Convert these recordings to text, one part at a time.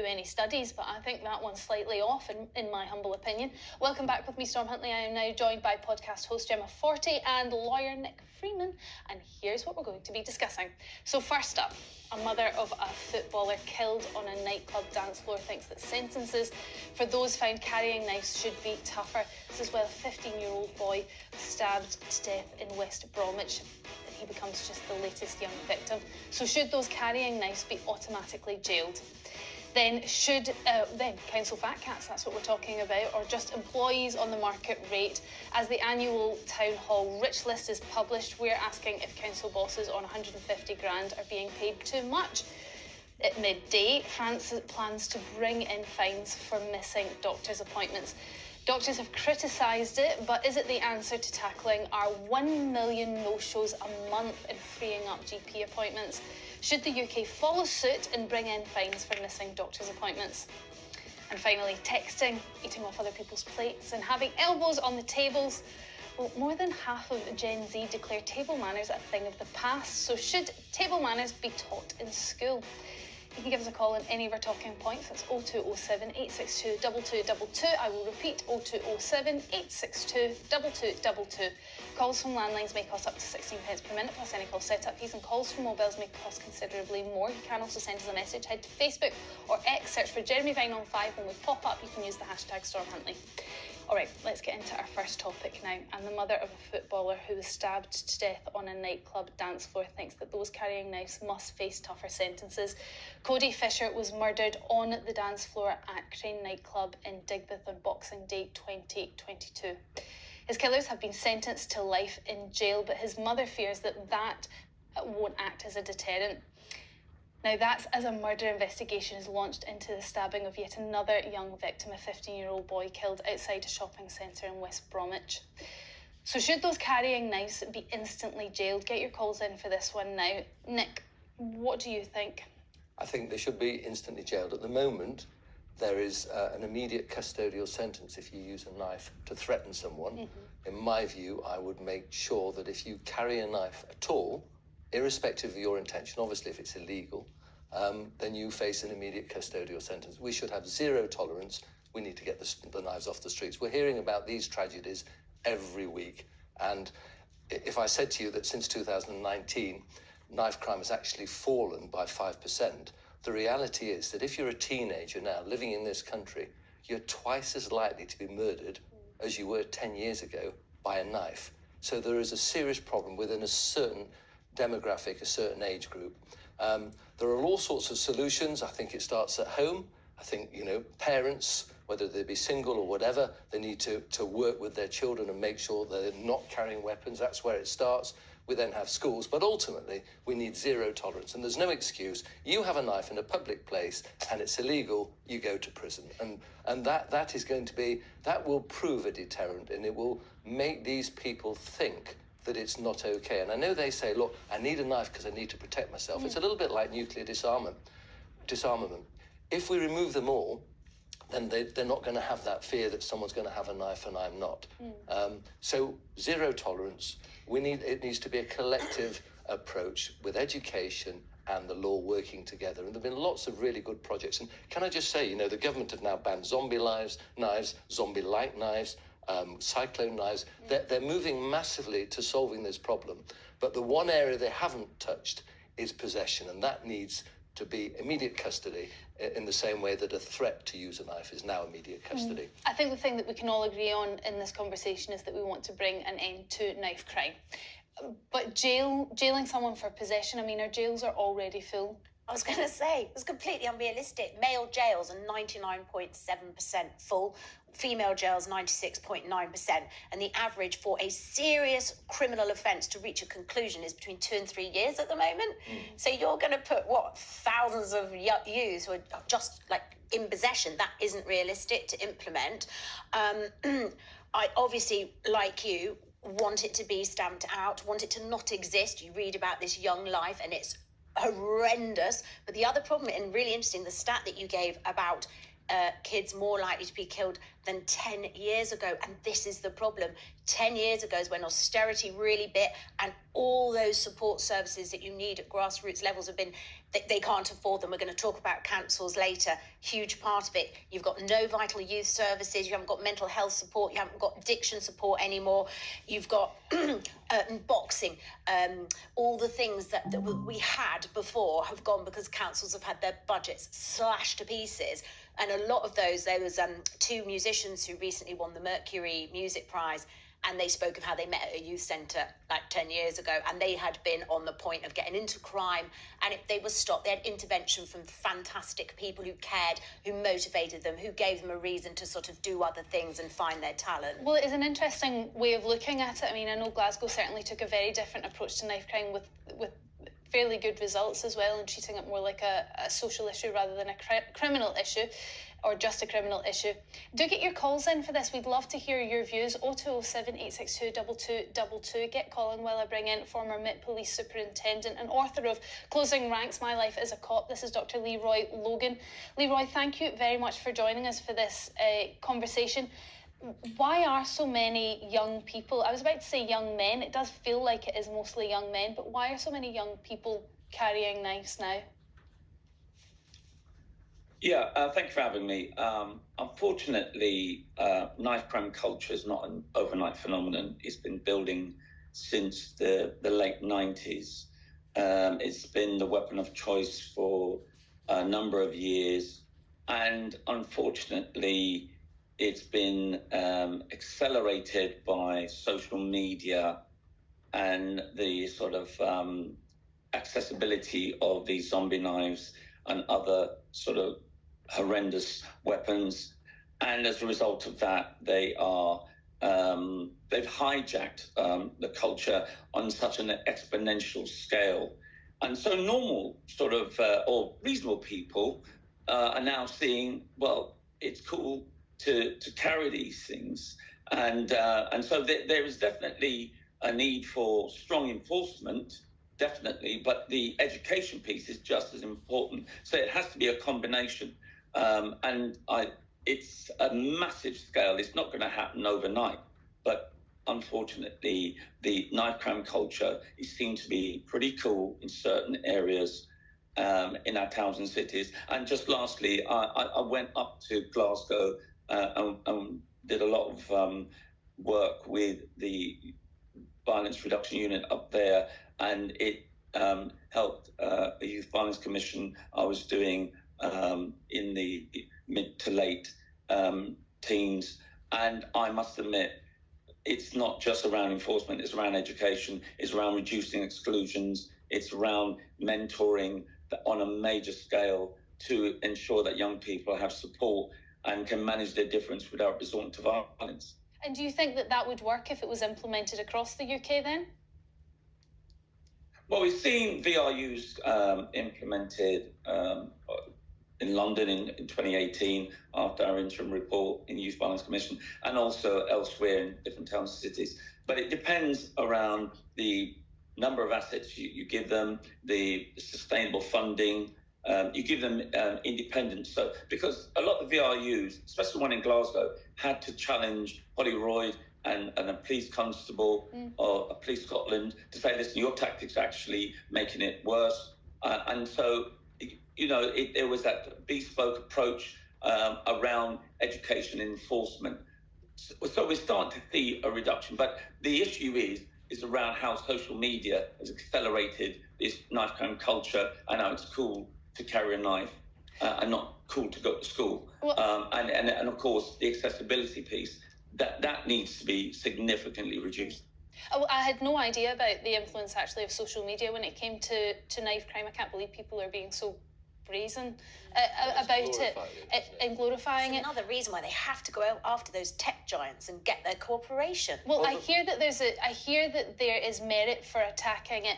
any studies, but I think that one's slightly off, in my humble opinion. Welcome back with me, Storm Huntley. I am now joined by podcast host Gemma Forty and lawyer Nick Freeman, and here's what we're going to be discussing. So first up, a mother of a footballer killed on a nightclub dance floor thinks that sentences for those found carrying knives should be tougher. This is while a 15-year-old boy stabbed to death in West Bromwich. He becomes just the latest young victim. So should those carrying knives be automatically jailed? Then council fat cats, that's what we're talking about, or just employees on the market rate. As the annual Town Hall Rich List is published, we're asking if council bosses on 150 grand are being paid too much. At midday, France plans to bring in fines for missing doctors' appointments. Doctors have criticised it, but is it the answer to tackling our 1 million no-shows a month and freeing up GP appointments? Should the UK follow suit and bring in fines for missing doctors' appointments? And finally, texting, eating off other people's plates and having elbows on the tables. Well, more than half of Gen Z declare table manners a thing of the past. So should table manners be taught in school? You can give us a call on any of our talking points. That's 0207 862 2222. I will repeat, 0207 862 2222. Calls from landlines may cost up to 16 pence per minute, plus any call setup fees, and calls from mobiles may cost considerably more. You can also send us a message. Head to Facebook or X, search for Jeremy Vine on 5. When we pop up, you can use the hashtag StormHuntley. All right, let's get into our first topic now. And the mother of a footballer who was stabbed to death on a nightclub dance floor thinks that those carrying knives must face tougher sentences. Cody Fisher was murdered on the dance floor at Crane nightclub in Digbeth on Boxing Day 2022. His killers have been sentenced to life in jail, but his mother fears that won't act as a deterrent. Now, that's as a murder investigation is launched into the stabbing of yet another young victim, a 15-year-old boy killed outside a shopping centre in West Bromwich. So should those carrying knives be instantly jailed? Get your calls in for this one now. Nick, what do you think? I think they should be instantly jailed. At the moment, there is an immediate custodial sentence if you use a knife to threaten someone. Mm-hmm. In my view, I would make sure that if you carry a knife at all, irrespective of your intention, obviously if it's illegal, then you face an immediate custodial sentence. We should have zero tolerance. We need to get the knives off the streets. We're hearing about these tragedies every week. And if I said to you that since 2019, knife crime has actually fallen by 5%, the reality is that if you're a teenager now living in this country, you're twice as likely to be murdered as you were 10 years ago by a knife. So there is a serious problem within a certain demographic, a certain age group. There are all sorts of solutions. I think it starts at home. I think, parents, whether they be single or whatever, they need to work with their children and make sure they're not carrying weapons. That's where it starts. We then have schools, but ultimately we need zero tolerance. And there's no excuse. You have a knife in a public place and it's illegal, you go to prison. And that is going to be, that will prove a deterrent, and it will make these people think that it's not okay. And I know they say, look, I need a knife because I need to protect myself. It's a little bit like nuclear disarmament. If we remove them all, then they're not going to have that fear that someone's going to have a knife and I'm not. So zero tolerance. It needs to be a collective approach with education and the law working together. And there have been lots of really good projects. And can I just say, the government have now banned zombie knives, zombie-like knives, cyclone knives. They're moving massively to solving this problem. But the one area they haven't touched is possession, and that needs to be immediate custody in the same way that a threat to use a knife is now immediate custody. I think the thing that we can all agree on in this conversation is that we want to bring an end to knife crime. But jailing someone for possession, our jails are already full. I was going to say, it's completely unrealistic. Male jails are 99.7% full, female jails 96.9%, and the average for a serious criminal offence to reach a conclusion is between 2 and 3 years at the moment. So you're going to put, thousands of youths who are just in possession. That isn't realistic to implement. I obviously, like you, want it to be stamped out, want it to not exist. You read about this young life and it's horrendous. But the other problem, and really interesting, the stat that you gave about kids more likely to be killed than 10 years ago. And this is the problem. 10 years ago is when austerity really bit, and all those support services that you need at grassroots levels have been, they can't afford them. We're going to talk about councils later. Huge part of it. You've got no vital youth services. You haven't got mental health support. You haven't got addiction support anymore. You've got boxing. All the things that we had before have gone because councils have had their budgets slashed to pieces. And a lot of those, there was two musicians who recently won the Mercury Music Prize, and they spoke of how they met at a youth centre like 10 years ago, and they had been on the point of getting into crime, and if they were stopped, they had intervention from fantastic people who cared, who motivated them, who gave them a reason to sort of do other things and find their talent. Well, it is an interesting way of looking at it. I mean, I know Glasgow certainly took a very different approach to knife crime with fairly good results as well, and treating it more like a social issue rather than a criminal issue, or just a criminal issue. Do get your calls in for this. We'd love to hear your views. 0207 862 2222. Get calling while I bring in former Met Police Superintendent and author of Closing Ranks, My Life as a Cop. This is Dr. Leroy Logan. Leroy, thank you very much for joining us for this conversation. Why are so many young people, I was about to say young men, it does feel like it is mostly young men, but why are so many young people carrying knives now? Yeah, thank you for having me. Unfortunately, knife crime culture is not an overnight phenomenon. It's been building since the late 90s. It's been the weapon of choice for a number of years. And unfortunately, it's been accelerated by social media and the sort of accessibility of these zombie knives and other sort of horrendous weapons. And as a result of that, they've hijacked the culture on such an exponential scale. And so normal sort of or reasonable people are now seeing, well, it's cool to carry these things. And so there is definitely a need for strong enforcement, definitely, but the education piece is just as important. So it has to be a combination. It's a massive scale. It's not going to happen overnight, but unfortunately, the knife crime culture is seen to be pretty cool in certain areas in our towns and cities. And just lastly, I went up to Glasgow and did a lot of work with the Violence Reduction Unit up there, and it helped a youth violence commission I was doing in the mid to late teens. And I must admit, it's not just around enforcement, it's around education, it's around reducing exclusions, it's around mentoring on a major scale to ensure that young people have support and can manage their difference without resorting to violence. And do you think that would work if it was implemented across the UK then? Well, we've seen VRUs implemented in London in 2018 after our interim report in Youth Violence Commission, and also elsewhere in different towns and cities. But it depends around the number of assets you give them, the sustainable funding, you give them independence. So, because a lot of VRUs, especially the one in Glasgow, had to challenge Holyroyd and a police constable or a police Scotland to say, listen, your tactics are actually making it worse. And so, there was that bespoke approach around education and enforcement. So we're starting to see a reduction. But the issue is around how social media has accelerated this knife crime culture, and how it's cool to carry a knife and not cool to go to school. Well, and of course, the accessibility piece, that needs to be significantly reduced. I had no idea about the influence actually of social media when it came to knife crime. I can't believe people are being so brazen about it and glorifying it. Another reason why they have to go out after those tech giants and get their cooperation. Well, I hear that there is merit for attacking it,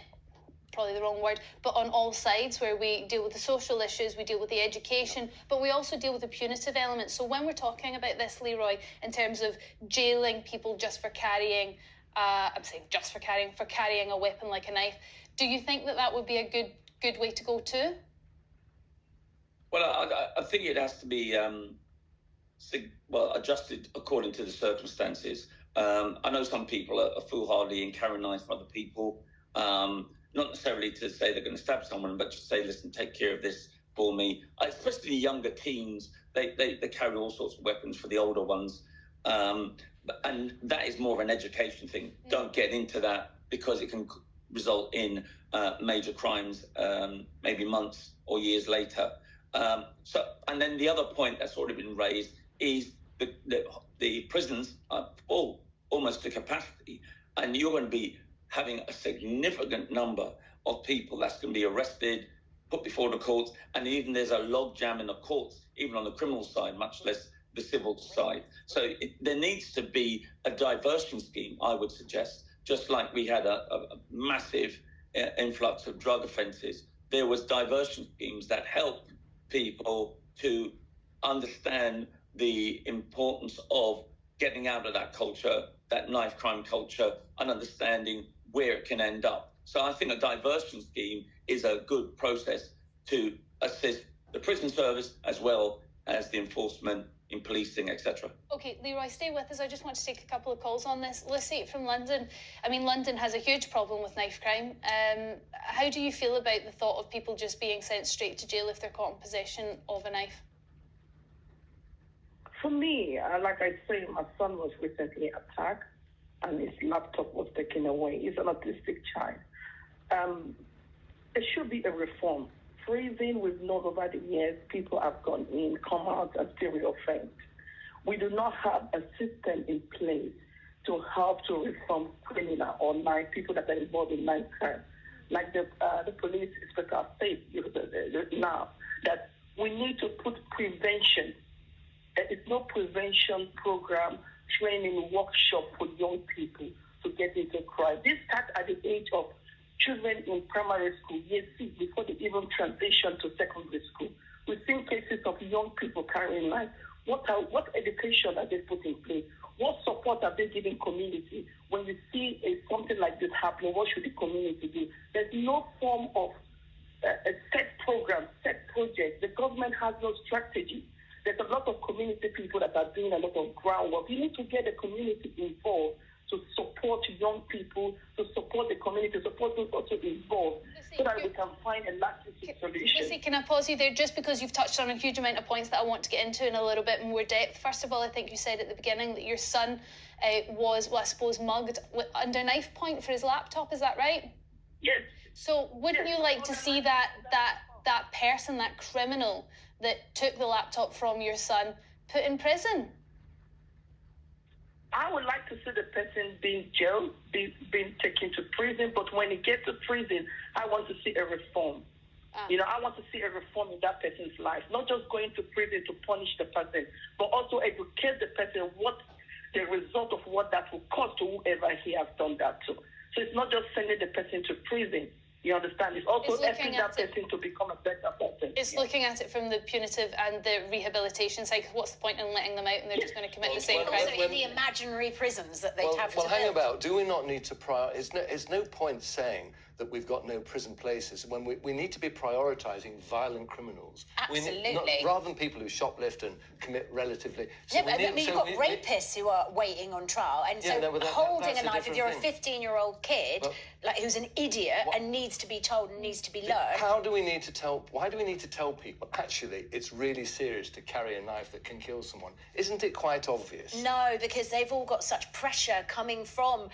probably the wrong word, but on all sides, where we deal with the social issues, we deal with the education, but we also deal with the punitive elements. So when we're talking about this, Leroy, in terms of jailing people just for carrying, I'm saying just for carrying a weapon like a knife, do you think that would be a good way to go too? Well, I think it has to be adjusted according to the circumstances. I know some people are foolhardy and carry knives for other people, not necessarily to say they're going to stab someone, but just say, listen, take care of this for me. Especially younger teens, they carry all sorts of weapons for the older ones. And that is more of an education thing. Don't get into that because it can result in major crimes, maybe months or years later. And then the other point that's already been raised is the prisons are full, almost to capacity, and you're going to be having a significant number of people that's going to be arrested, put before the courts, and even there's a log jam in the courts, even on the criminal side, much less the civil side. So there needs to be a diversion scheme, I would suggest, just like we had a massive influx of drug offences. There was diversion schemes that helped people to understand the importance of getting out of that culture, that knife crime culture, and understanding where it can end up. So I think a diversion scheme is a good process to assist the prison service as well as the enforcement in policing, etc. Okay, Leroy, stay with us. I just want to take a couple of calls on this. Lucy from London. I mean, London has a huge problem with knife crime. How do you feel about the thought of people just being sent straight to jail if they're caught in possession of a knife? For me, like I say, my son was recently attacked and his laptop was taken away. He's an autistic child. There should be a reform. Freezing, we've known over the years, people have gone in, come out, and still reoffend. We do not have a system in place to help to reform criminal or people that are involved in knife crime. Like the police inspector state now, that we need to put prevention. There is no prevention program, training workshop for young people to get into crime. This starts at the age of children in primary school, year 6, before they even transition to secondary school. We've seen cases of young people carrying knives. What education are they put in place? What support are they giving community? When you see something like this happening, what should the community do? There's no form of a set program, set project. The government has no strategy. There's a lot of community people that are doing a lot of groundwork. You need to get the community involved to support young people, to support the community, to support those also involved, so that we can find a lasting solution. Lucy, can I pause you there, just because you've touched on a huge amount of points that I want to get into in a little bit more depth. First of all, I think you said at the beginning that your son was, well, I suppose, mugged under knife point for his laptop. Is that right? Yes. So wouldn't you like to see that person, that criminal that took the laptop from your son, put in prison? I would like to see the person being jailed, being taken to prison, but when he gets to prison, I want to see a reform. I want to see a reform in that person's life, not just going to prison to punish the person, but also educate the person what the result of what that will cause to whoever he has done that to. So it's not just sending the person to prison. You understand? It's also helping that person to become a better person. It's looking at it from the punitive and the rehabilitation side. What's the point in letting them out and they're just going to commit the same crime? Also in the imaginary prisons that they'd have to build. Hang about. Do we not need to prioritize? There's no point saying that we've got no prison places when we need to be prioritising violent criminals. Absolutely. Rather than people who shoplift and commit relatively... You've got rapists who are waiting on trial, and holding a knife, if you're a 15-year-old kid, who's an idiot and needs to be told and needs to be learned... Why do we need to tell people, actually, it's really serious to carry a knife that can kill someone? Isn't it quite obvious? No, because they've all got such pressure coming from,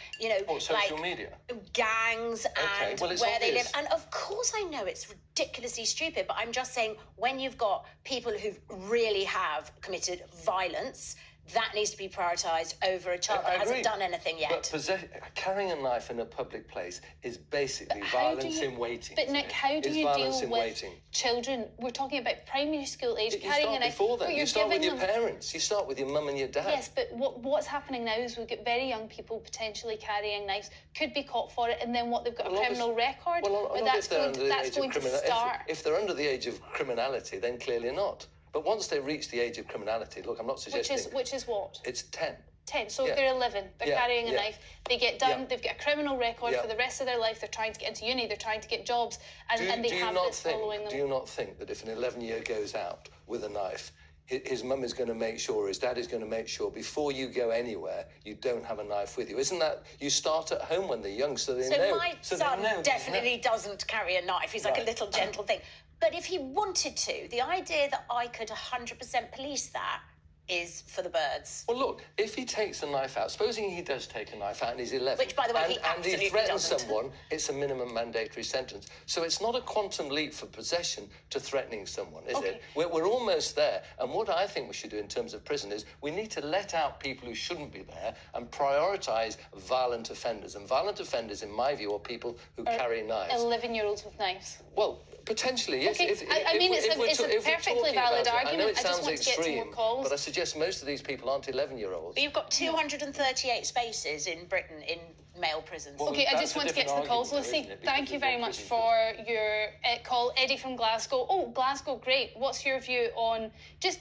social media? Gangs and where obvious. they live. And of course I know it's ridiculously stupid, but I'm just saying when you've got people who really have committed violence, that needs to be prioritised over a child that hasn't done anything yet. But carrying a knife in a public place is basically violence in waiting. But Nick, how do you deal with children? We're talking about primary school age, carrying a knife. Before then. You start with your parents. You start with your mum and your dad. Yes, but what's happening now is we've got very young people potentially carrying knives, could be caught for it, and then they've got a criminal record. That's going to start. If they're under the age of criminality, then clearly not. But once they reach the age of criminality, look, I'm not suggesting... Which is what? It's 10. 10. So if they're 11, they're carrying a knife, they get done, they've got a criminal record for the rest of their life, they're trying to get into uni, they're trying to get jobs, and they have this following them. Do you not think that if an 11-year goes out with a knife, his mum is going to make sure, his dad is going to make sure, before you go anywhere, you don't have a knife with you. Isn't that, you start at home when they're young, so they know. My son definitely doesn't carry a knife. He's like a little gentle thing. But if he wanted to, the idea that I could 100% police that is for the birds. Well, look, if he takes a knife out, supposing he does take a knife out and he's 11, which, by the way, he absolutely and he threatens doesn't. someone, it's a minimum mandatory sentence. So it's not a quantum leap for possession to threatening someone, is it? We're almost there. And what I think we should do in terms of prison is we need to let out people who shouldn't be there and prioritise violent offenders. And violent offenders, in my view, are people who carry knives. 11-year-olds with knives. Well, potentially, yes. Okay. I mean, it's a perfectly valid argument. I know it I just sounds want to get to more extreme, calls. but I suggest most of these people aren't 11-year-olds. But you've got 238 spaces in Britain in male prisons. Well, okay, I just want to get to the calls. Lucy, thank you very much for your call. Eddie from Glasgow. Oh, Glasgow, great. What's your view on just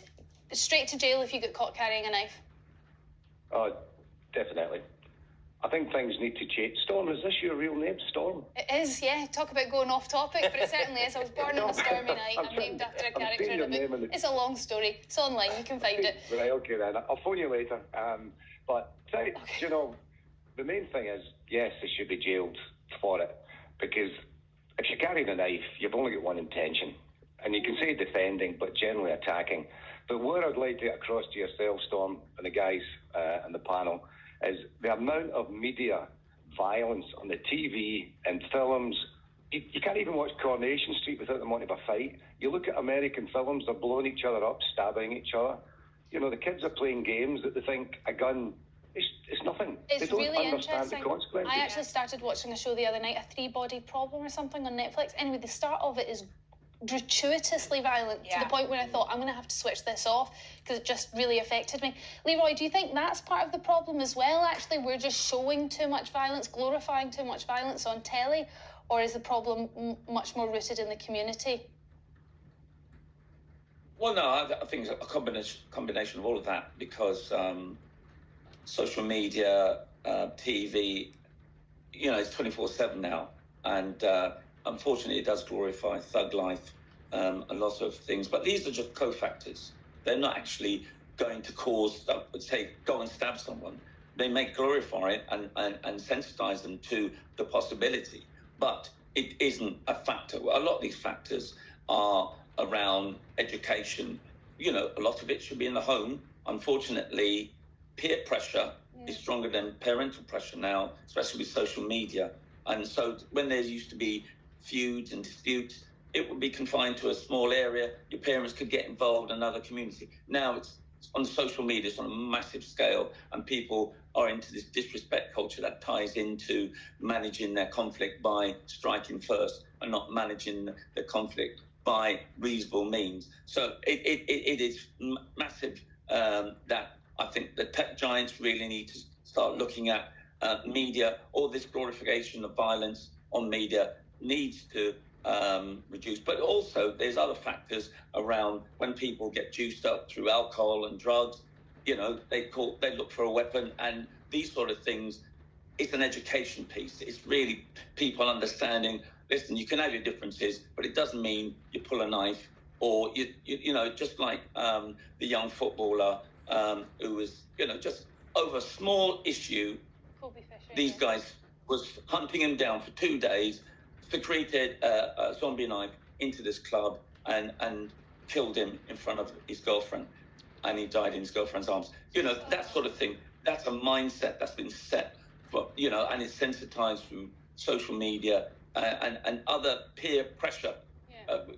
straight to jail if you get caught carrying a knife? Oh, definitely. I think things need to change. Storm, is this your real name, Storm? It is, yeah. Talk about going off topic, but it certainly is. I was born on a stormy night. I'm named after a character in a book. It's a long story. It's online. You can find it. Right, okay then. I'll phone you later. You know, the main thing is, yes, they should be jailed for it. Because if you're carrying a knife, you've only got one intention. And you can say defending, but generally attacking. But what I'd like to get across to yourself, Storm, and the guys in the panel, is the amount of media violence on the TV and films. You can't even watch Coronation Street without them wanting to fight. You look at American films, they're blowing each other up, stabbing each other. You know, the kids are playing games that they think a gun is nothing. It's they don't really understand interesting. the consequences. I actually started watching a show the other night, A Three-Body Problem or something on Netflix. Anyway, the start of it is gratuitously violent to the point where I thought I'm going to have to switch this off because it just really affected me. Leroy, do you think that's part of the problem as well? Actually, we're just showing too much violence, glorifying too much violence on telly, or is the problem much more rooted in the community? Well, no, I think it's a combination of all of that because social media, TV, you know, it's 24/7 now, and unfortunately, it does glorify thug life, a lot of things. But these are just cofactors. They're not actually going to cause, say, go and stab someone. They may glorify it and sensitize them to the possibility. But it isn't a factor. A lot of these factors are around education. You know, a lot of it should be in the home. Unfortunately, peer pressure is stronger than parental pressure now, especially with social media. And so when there used to be feuds and disputes, it would be confined to a small area. Your parents could get involved in another community. Now it's on social media, it's on a massive scale, and people are into this disrespect culture that ties into managing their conflict by striking first and not managing the conflict by reasonable means. So it is massive that I think the tech giants really need to start looking at media. All this glorification of violence on media needs to reduce. But also there's other factors around when people get juiced up through alcohol and drugs. You know, they look for a weapon, and these sort of things. It's an education piece. It's really people understanding, listen, you can have your differences, but it doesn't mean you pull a knife or you know, just like the young footballer who was, you know, just over a small issue. These guys was hunting him down for 2 days, secreted a zombie knife into this club and killed him in front of his girlfriend, and he died in his girlfriend's arms. You know, that sort of thing. That's a mindset that's been set, for, you know, and it's sensitized through social media and other peer pressure,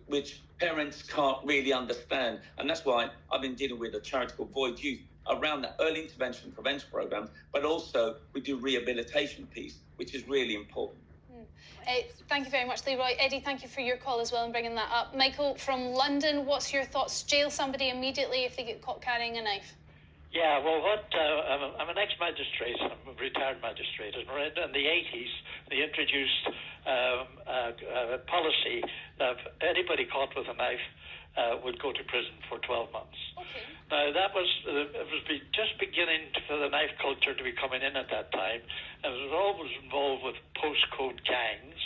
which parents can't really understand. And that's why I've been dealing with a charity called Void Youth around that early intervention prevention programs, but also we do rehabilitation piece, which is really important. Thank you very much, Leroy. Eddie, thank you for your call as well and bringing that up. Michael from London, what's your thoughts? Jail somebody immediately if they get caught carrying a knife? Yeah, well, I'm an ex-magistrate, I'm a retired magistrate, and in the 80s they introduced a policy that anybody caught with a knife would go to prison for 12 months. Okay. Now, it was just beginning for the knife culture to be coming in at that time, and it was always involved with postcode gangs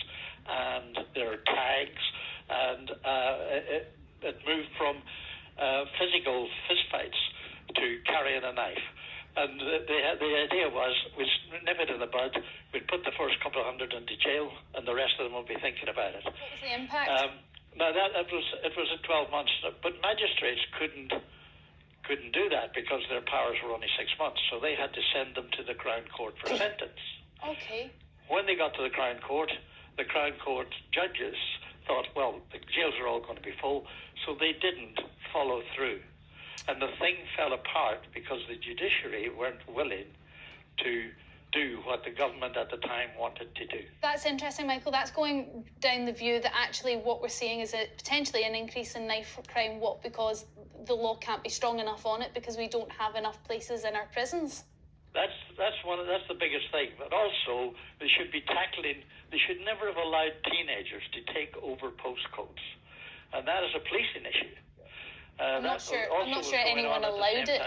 and their tags, and it moved from physical fistfights to carrying a knife. And the idea was we'd nip it in the bud, we'd put the first couple of hundred into jail, and the rest of them would be thinking about it. What was the impact? Now it was at 12 months, but magistrates couldn't do that because their powers were only 6 months, so they had to send them to the Crown Court for sentence. Okay. When they got to the Crown Court judges thought, well, the jails are all going to be full, so they didn't follow through. And the thing fell apart because the judiciary weren't willing to do what the government at the time wanted to do. That's interesting, Michael. That's going down the view that actually what we're seeing is potentially an increase in knife crime. What? Because the law can't be strong enough on it because we don't have enough places in our prisons. That's the biggest thing. But also, they should never have allowed teenagers to take over postcodes. And that is a policing issue. I'm not sure anyone allowed it.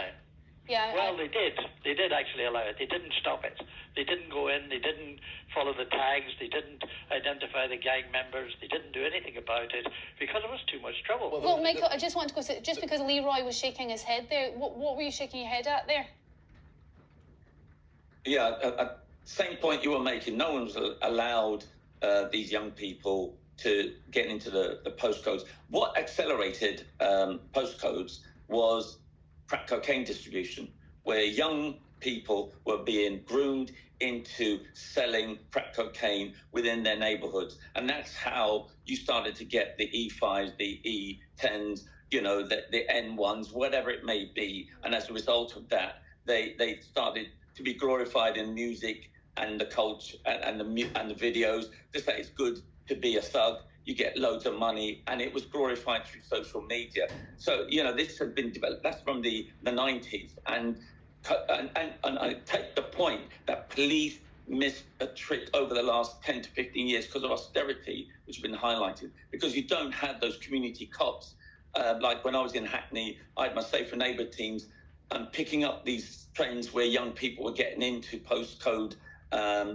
Yeah. Well, they did. They did actually allow it. They didn't stop it. They didn't go in. They didn't follow the tags. They didn't identify the gang members. They didn't do anything about it because it was too much trouble. Well, Michael, I just want to go to, just because Leroy was shaking his head there, what were you shaking your head at there? Yeah, same point you were making. No one was allowed these young people to get into the postcodes. What accelerated postcodes was crack cocaine distribution, where young people were being groomed into selling crack cocaine within their neighborhoods. And that's how you started to get the E5s, the E10s, the N1s, whatever it may be. And as a result of that, they started to be glorified in music and the culture and the videos. Just that it's good to be a thug. You get loads of money, and it was glorified through social media. So, this had been developed. That's from the 90s. And I take the point that police missed a trick over the last 10 to 15 years because of austerity, which has been highlighted, because you don't have those community cops. Like when I was in Hackney, I had my Safer Neighbour teams picking up these trends where young people were getting into postcode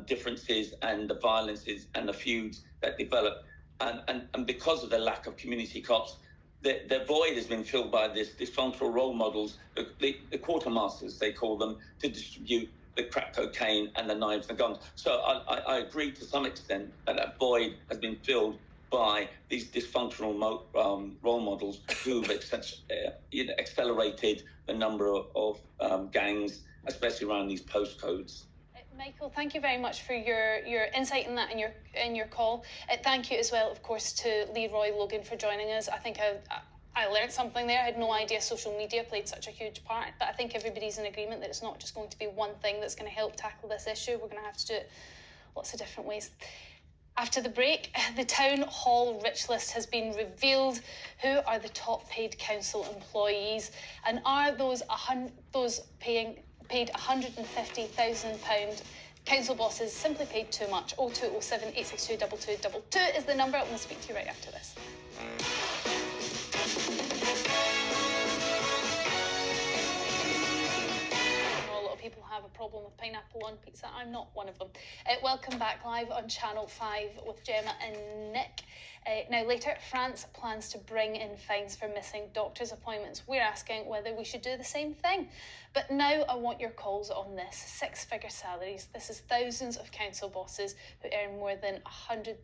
differences and the violences and the feuds that developed. And because of the lack of community cops, the void has been filled by this dysfunctional role models, the quartermasters, they call them, to distribute the crack cocaine and the knives and guns. So I agree to some extent that void has been filled by these dysfunctional role models who've accelerated the number of gangs, especially around these postcodes. Michael, thank you very much for your insight in that and your call. Thank you as well, of course, to Leroy Logan for joining us. I think I learned something there. I had no idea social media played such a huge part, but I think everybody's in agreement that it's not just going to be one thing that's going to help tackle this issue. We're going to have to do it lots of different ways. After the break, the Town Hall Rich List has been revealed. Who are the top paid council employees, and are those paid £150,000 council bosses simply paid too much? 0207 862 2222 is the number. We'll speak to you right after this. A lot of people have a problem with pineapple on pizza. I'm not one of them. Welcome back live on Channel 5 with Gemma and Nick. Now later, France plans to bring in fines for missing doctor's appointments. We're asking whether we should do the same thing. But now I want your calls on this. 6-figure salaries. This is thousands of council bosses who earn more than £100,000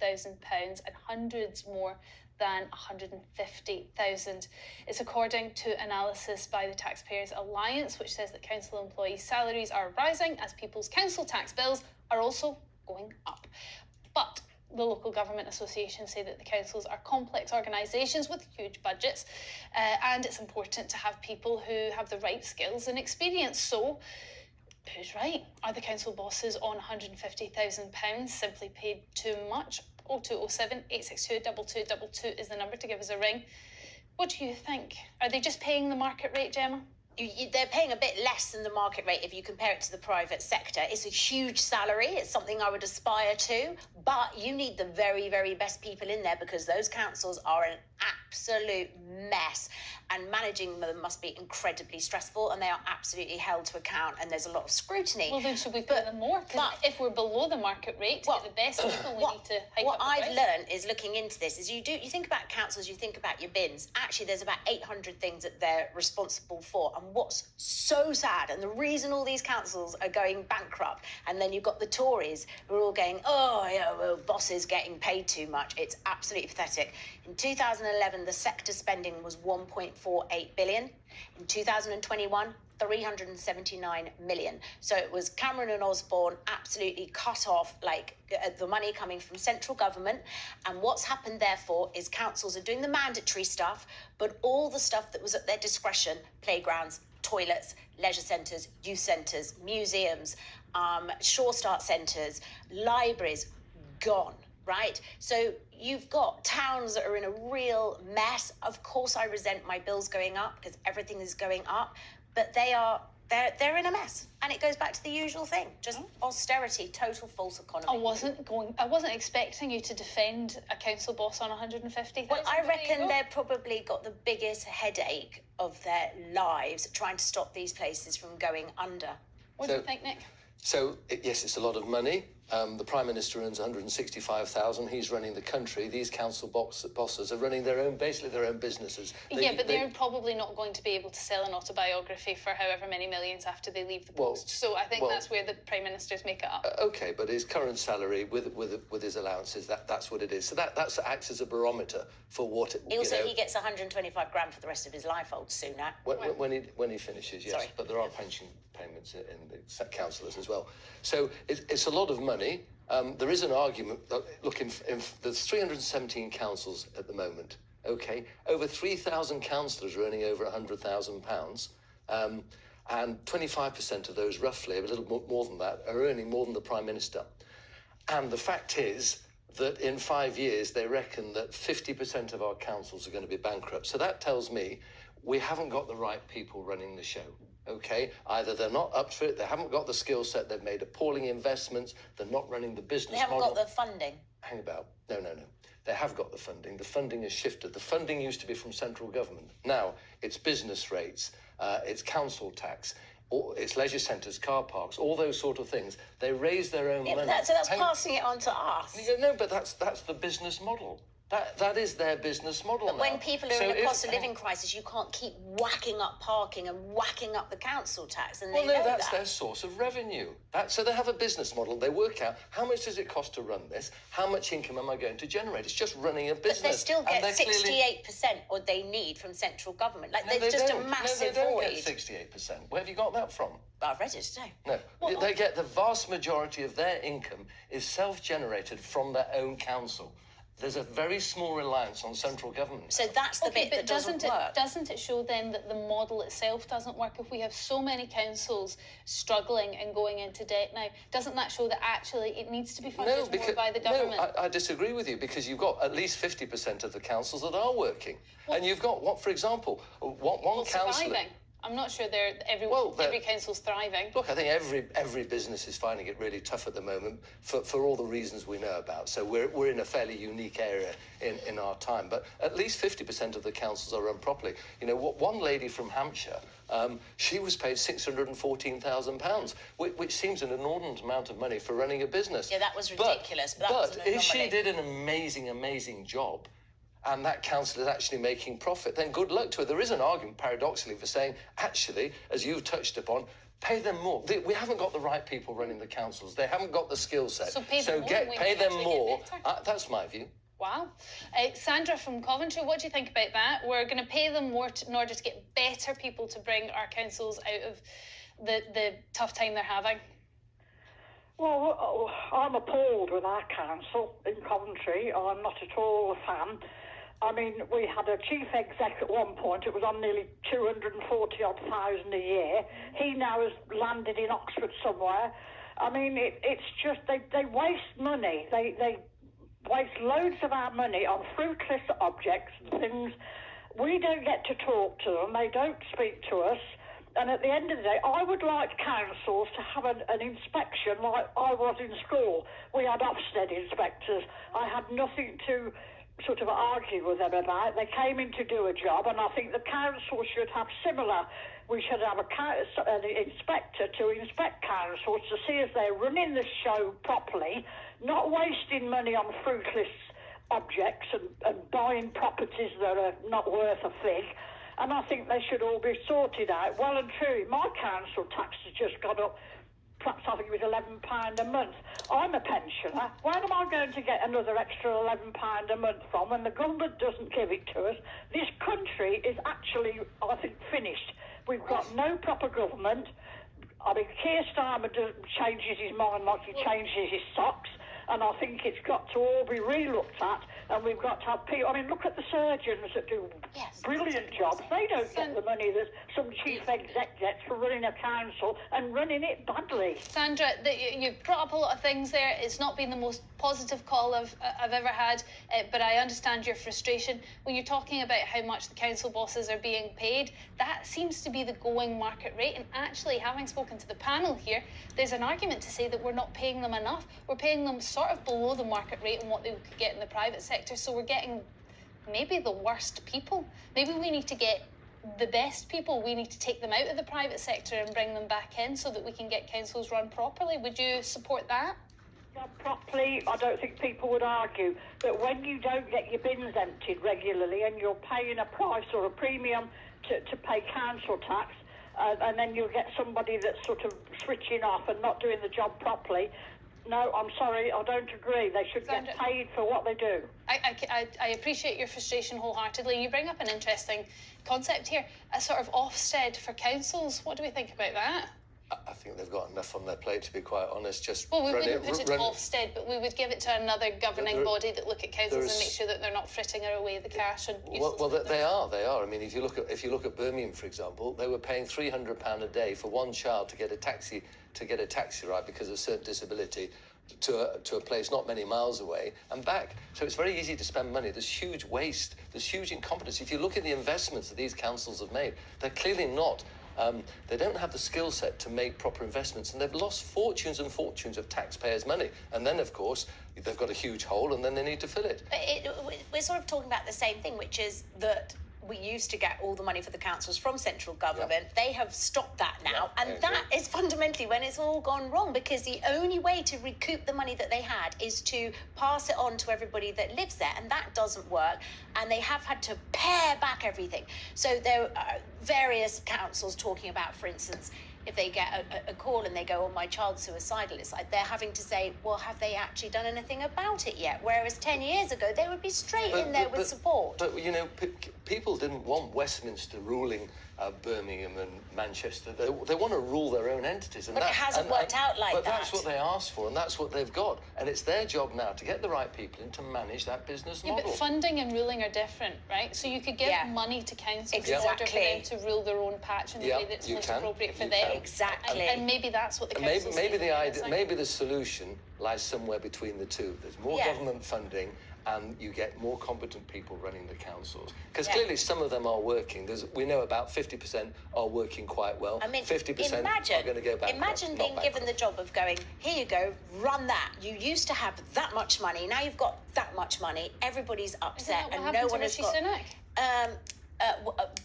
and hundreds more than 150,000. It's according to analysis by the Taxpayers Alliance, which says that council employees' salaries are rising as people's council tax bills are also going up. But the local government associations say that the councils are complex organisations with huge budgets, and it's important to have people who have the right skills and experience. So, who's right? Are the council bosses on £150,000 simply paid too much? 0207 862 2222 is the number to give us a ring. What do you think? Are they just paying the market rate, Gemma? they're paying a bit less than the market rate if you compare it to the private sector. It's a huge salary. It's something I would aspire to, but you need the very, very best people in there because those councils are an absolute mess, and managing them must be incredibly stressful, and they are absolutely held to account, and there's a lot of scrutiny. Well, then should we pay them more? Because if we're below the market rate to get the best people, we need to hike What up the I've price. learned is looking into this is you think about councils, you think about your bins. Actually, there's about 800 things that they're responsible for. And what's so sad, and the reason all these councils are going bankrupt, and then you've got the Tories who are all going, oh, yeah, well, bosses getting paid too much. It's absolutely pathetic. In 2011, the sector spending was 1.48 billion. In 2021, 379 million. So it was Cameron and Osborne absolutely cut off the money coming from central government. And what's happened therefore is councils are doing the mandatory stuff, but all the stuff that was at their discretion, playgrounds, toilets, leisure centres, youth centres, museums, Sure Start centres, libraries, gone. Right? So you've got towns that are in a real mess. Of course, I resent my bills going up because everything is going up, but they're in a mess. And it goes back to the usual thing, just austerity, total false economy. I wasn't expecting you to defend a council boss on 150,000. Well, I reckon they've probably got the biggest headache of their lives trying to stop these places from going under. What do you think, Nick? So, yes, it's a lot of money. The Prime Minister earns 165,000. He's running the country. These council bosses are running basically their own businesses. They're probably not going to be able to sell an autobiography for however many millions after they leave the post. So I think that's where the Prime Ministers make it up. Okay, but his current salary with his allowances, that's what it is. So that acts as a barometer for what it, he gets 125 grand for the rest of his life, old Sunak. When he finishes, yes. Sorry. But there are pension payments in the councillors as well. So it's a lot of money. There is an argument that, look, there's 317 councils at the moment, okay? Over 3,000 councillors are earning over £100,000, and 25% of those, roughly, a little more than that, are earning more than the Prime Minister. And the fact is that in 5 years, they reckon that 50% of our councils are going to be bankrupt. So that tells me we haven't got the right people running the show. Okay, either they're not up for it, they haven't got the skill set, they've made appalling investments, they're not running the business model. They haven't got the funding. Hang about. No. They have got the funding. The funding has shifted. The funding used to be from central government. Now it's business rates, it's council tax, it's leisure centres, car parks, all those sort of things. They raise their own money. So that's passing it on to us. No, but that's the business model. That is their business model. But when people are in a cost of living crisis, you can't keep whacking up parking and whacking up the council tax, and that's their source of revenue. So they have a business model. They work out how much does it cost to run this? How much income am I going to generate? It's just running a business. But they still get 68% what they need from central government. There's just a massive void. No, they don't get 68%. Where have you got that from? I've read it today. No, they get the vast majority of their income is self-generated from their own council. There's a very small reliance on central government. So that's the bit that doesn't work. Doesn't it show then that the model itself doesn't work? If we have so many councils struggling and going into debt now, doesn't that show that actually it needs to be funded more by the government? No, I disagree with you, because you've got at least 50% of the councils that are working. And you've got, for example, one council... Surviving. I'm not sure every council's thriving. Look, I think every business is finding it really tough at the moment for all the reasons we know about. So we're in a fairly unique area in our time. But at least 50% of the councils are run properly. You know, one lady from Hampshire, she was paid £614,000, which seems an inordinate amount of money for running a business. Yeah, that was ridiculous. But if she did an amazing job, and that council is actually making profit, then good luck to her. There is an argument, paradoxically, for saying, actually, as you've touched upon, pay them more. We haven't got the right people running the councils. They haven't got the skill set. So pay them more. That's my view. Wow. Sandra from Coventry, what do you think about that? We're going to pay them more in order to get better people to bring our councils out of the tough time they're having. Well, I'm appalled with our council in Coventry. I'm not at all a fan. I mean, we had a chief exec at one point. It was on nearly 240,000 a year. He now has landed in Oxford somewhere. I mean, it's just they waste money. They waste loads of our money on fruitless objects and things. We don't get to talk to them. They don't speak to us. And at the end of the day, I would like councils to have an inspection like I was in school. We had Ofsted inspectors. I had nothing to sort of argue with them about. They came in to do a job, and I think the council should have similar. We should have an inspector to inspect councils to see if they're running the show properly, not wasting money on fruitless objects and buying properties that are not worth a fig. And I think they should all be sorted out. Well and truly, my council tax has just gone up. Perhaps I think it was £11 a month. I'm a pensioner. Where am I going to get another extra £11 a month from when the government doesn't give it to us? This country is actually, I think, finished. We've got no proper government. I mean, Keir Starmer changes his mind like he changes his socks. And I think it's got to all be re-looked at, and we've got to have people. I mean, look at the surgeons that do brilliant jobs. They don't get the money that some chief exec gets for running a council and running it badly. Sandra, you've brought up a lot of things there. It's not been the most positive call I've ever had, but I understand your frustration. When you're talking about how much the council bosses are being paid, that seems to be the going market rate. And actually, having spoken to the panel here, there's an argument to say that we're not paying them enough. We're paying them sort of below the market rate and what they could get in the private sector. So we're getting maybe the worst people. Maybe we need to get the best people. We need to take them out of the private sector and bring them back in so that we can get councils run properly. Would you support that? Properly, I don't think people would argue. But when you don't get your bins emptied regularly and you're paying a price or a premium to pay council tax, and then you'll get somebody that's sort of switching off and not doing the job properly. No, I'm sorry, I don't agree. They should get paid for what they do. I appreciate your frustration wholeheartedly. You bring up an interesting concept here, a sort of Ofsted for councils. What do we think about that? I think they've got enough on their plate, to be quite honest. Just we wouldn't put it to Ofsted, but we would give it to another governing body that look at councils and make sure that they're not fritting away the cash. And they are. I mean, if you look at Birmingham, for example, they were paying £300 a day for one child to get a taxi ride because of certain disability to a place not many miles away and back. So it's very easy to spend money. There's huge waste. There's huge incompetence. If you look at the investments that these councils have made, they're clearly not. They don't have the skill set to make proper investments, and they've lost fortunes and fortunes of taxpayers' money. And then, of course, they've got a huge hole, and then they need to fill it. We're sort of talking about the same thing, which is that we used to get all the money for the councils from central government. Yep. They have stopped that now. Yep. And that is fundamentally when it's all gone wrong, because the only way to recoup the money that they had is to pass it on to everybody that lives there. And that doesn't work. And they have had to pare back everything. So there are various councils talking about, for instance, if they get a call and they go, oh, my child's suicidal, it's like they're having to say, well, have they actually done anything about it yet? Whereas 10 years ago, they would be straight in there with support. But you know, people didn't want Westminster ruling Birmingham and Manchester. They want to rule their own entities. But it hasn't worked out like that. But that's what they asked for, and that's what they've got. And it's their job now to get the right people in to manage that business model. But funding and ruling are different, right? So you could give money to councils in order for them to rule their own patch in the way that's most appropriate for them. Exactly. And maybe that's what the councils maybe the solution lies somewhere between the two. There's more government funding, and you get more competent people running the councils. Because clearly some of them are working. We know about 50% are working quite well. I mean, 50% are going to go backwards. Imagine being given the job of going, here you go, run that. You used to have that much money. Now you've got that much money. Everybody's upset and no one has got...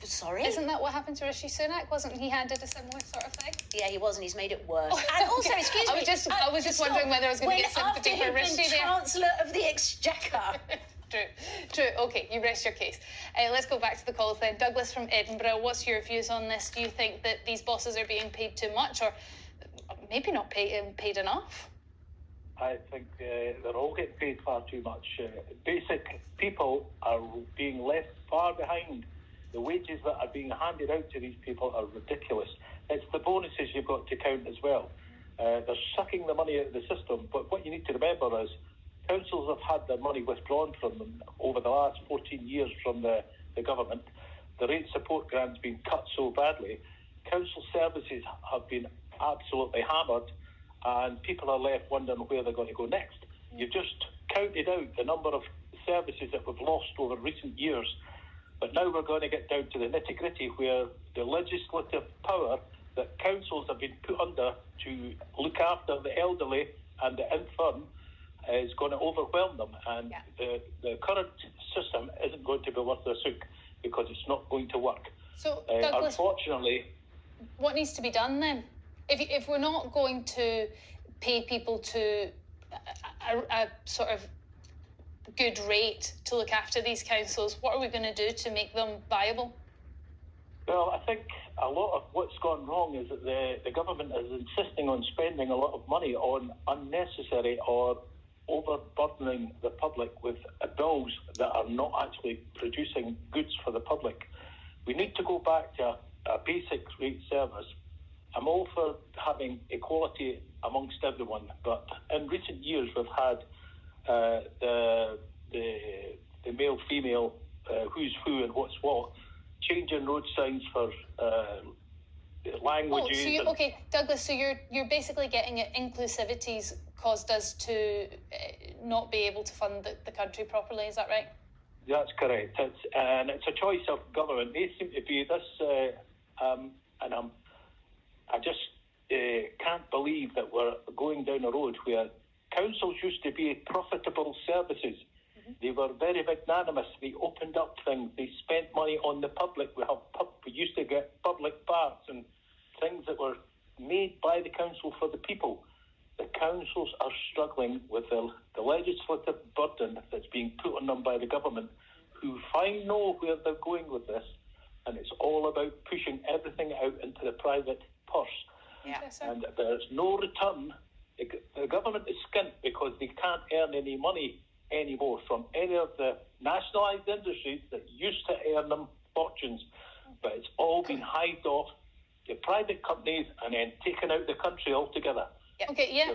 Sorry? Isn't that what happened to Rishi Sunak? Wasn't he handed a similar sort of thing? Yeah, he was, and he's made it worse. And also, excuse me... I was just wondering whether I was going to get sympathy for Rishi there. Chancellor of the Exchequer. True. Okay, you rest your case. Let's go back to the calls then. Douglas from Edinburgh, what's your views on this? Do you think that these bosses are being paid too much, or maybe not paid enough? I think they're all getting paid far too much. Basic people are being left far behind. The wages that are being handed out to these people are ridiculous. It's the bonuses you've got to count as well. They're sucking the money out of the system. But what you need to remember is councils have had their money withdrawn from them over the last 14 years from the government. The rate support grant's been cut so badly. Council services have been absolutely hammered, and people are left wondering where they're going to go next. You've just counted out the number of services that we've lost over recent years. But now we're going to get down to the nitty-gritty, where the legislative power that councils have been put under to look after the elderly and the infirm is going to overwhelm them. And the current system isn't going to be worth a sook, because it's not going to work. So, Douglas, unfortunately, what needs to be done then? If we're not going to pay people to a sort of good rate to look after these councils, what are we going to do to make them viable? Well, I think a lot of what's gone wrong is that the government is insisting on spending a lot of money on unnecessary or overburdening the public with bills that are not actually producing goods for the public. We need to go back to a basic rate service. I'm all for having equality amongst everyone, but in recent years we've had the male-female, who's who and what's what, changing road signs for languages. Okay, Douglas, so you're basically getting at inclusivity's caused us to not be able to fund the country properly, is that right? That's correct. It's a choice of government. They seem to be this, and I just can't believe that we're going down a road where councils used to be profitable services. Mm-hmm. They were very magnanimous. They opened up things. They spent money on the public. We used to get public parks and things that were made by the council for the people. The councils are struggling with the legislative burden that's being put on them by the government, who know where they're going with this, and it's all about pushing everything out into the private purse. Yeah. And there's no return. The government is skint because they can't earn any money anymore from any of the nationalised industries that used to earn them fortunes, but it's all been hived off to private companies and then taken out the country altogether. Okay, yeah,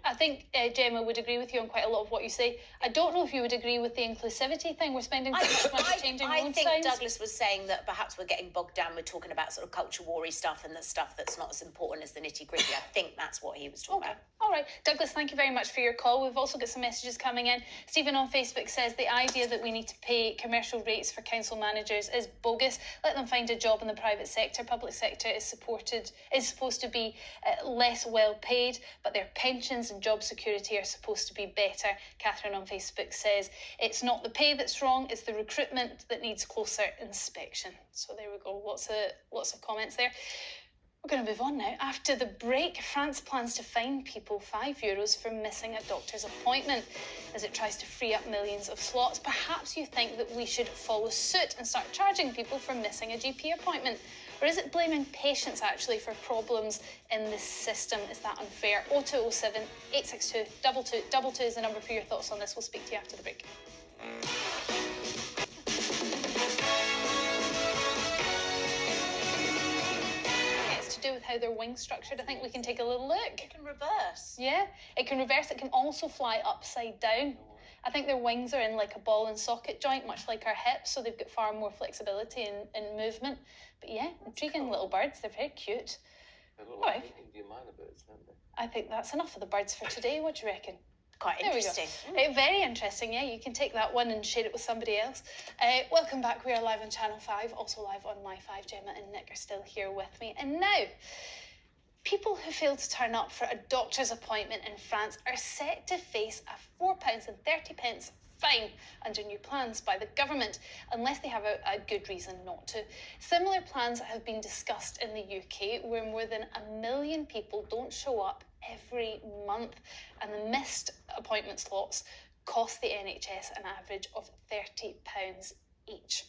I think Gemma would agree with you on quite a lot of what you say. I don't know if you would agree with the inclusivity thing. We're spending too much money changing road signs. I think Douglas was saying that perhaps we're getting bogged down with talking about sort of culture war-y stuff and the stuff that's not as important as the nitty-gritty. I think that's what he was talking about. All right. Douglas, thank you very much for your call. We've also got some messages coming in. Stephen on Facebook says the idea that we need to pay commercial rates for council managers is bogus. Let them find a job in the private sector. Public sector is supposed to be less well paid, but their pensions and job security are supposed to be better. Catherine on Facebook says it's not the pay that's wrong, it's the recruitment that needs closer inspection. So there we go, lots of comments there. We're going to move on now. After the break, France plans to fine people €5 for missing a doctor's appointment as it tries to free up millions of slots. Perhaps you think that we should follow suit and start charging people for missing a GP appointment. Or is it blaming patients actually for problems in this system? Is that unfair? 0207 862 2222 is the number for your thoughts on this. We'll speak to you after the break. It's to do with how their wings structured. I think we can take a little look. It can reverse. Yeah, it can reverse. It can also fly upside down. I think their wings are in like a ball and socket joint, much like our hips, so they've got far more flexibility in movement. But yeah, intriguing little birds. They're very cute. They look like Indian minor birds, don't they? I think that's enough of the birds for today. What do you reckon? Quite interesting. Very interesting, yeah. You can take that one and share it with somebody else. Welcome back. We are live on Channel 5, also live on My 5. Gemma and Nick are still here with me. And now, people who fail to turn up for a doctor's appointment in France are set to face a £4.30 fine under new plans by the government, unless they have a good reason not to. Similar plans have been discussed in the UK, where more than 1 million people don't show up every month, and the missed appointment slots cost the NHS an average of £30 each.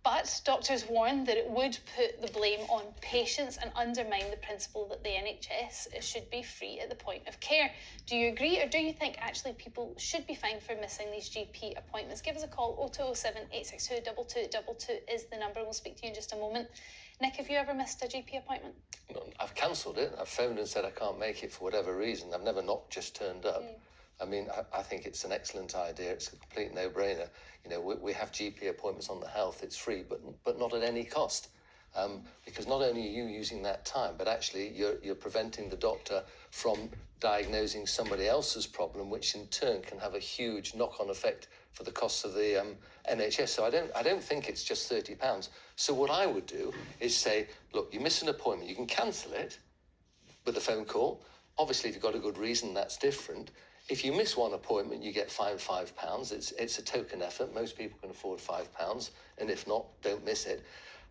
But doctors warn that it would put the blame on patients and undermine the principle that the NHS should be free at the point of care. Do you agree, or do you think actually people should be fined for missing these GP appointments? Give us a call. 0207 862 2222 is the number. We'll speak to you in just a moment. Nick, have you ever missed a GP appointment? No, I've cancelled it. I've phoned and said I can't make it for whatever reason. I've never not just turned up. I mean, I think it's an excellent idea. It's a complete no-brainer. You know, we have GP appointments on the health. It's free, but not at any cost. Because not only are you using that time, but actually you're preventing the doctor from diagnosing somebody else's problem, which in turn can have a huge knock-on effect for the costs of the NHS. So I don't think it's just £30. So what I would do is say, look, you miss an appointment, you can cancel it with a phone call. Obviously, if you've got a good reason, that's different. If you miss one appointment, you get fined £5. It's a token effort. Most people can afford £5, and if not, don't miss it.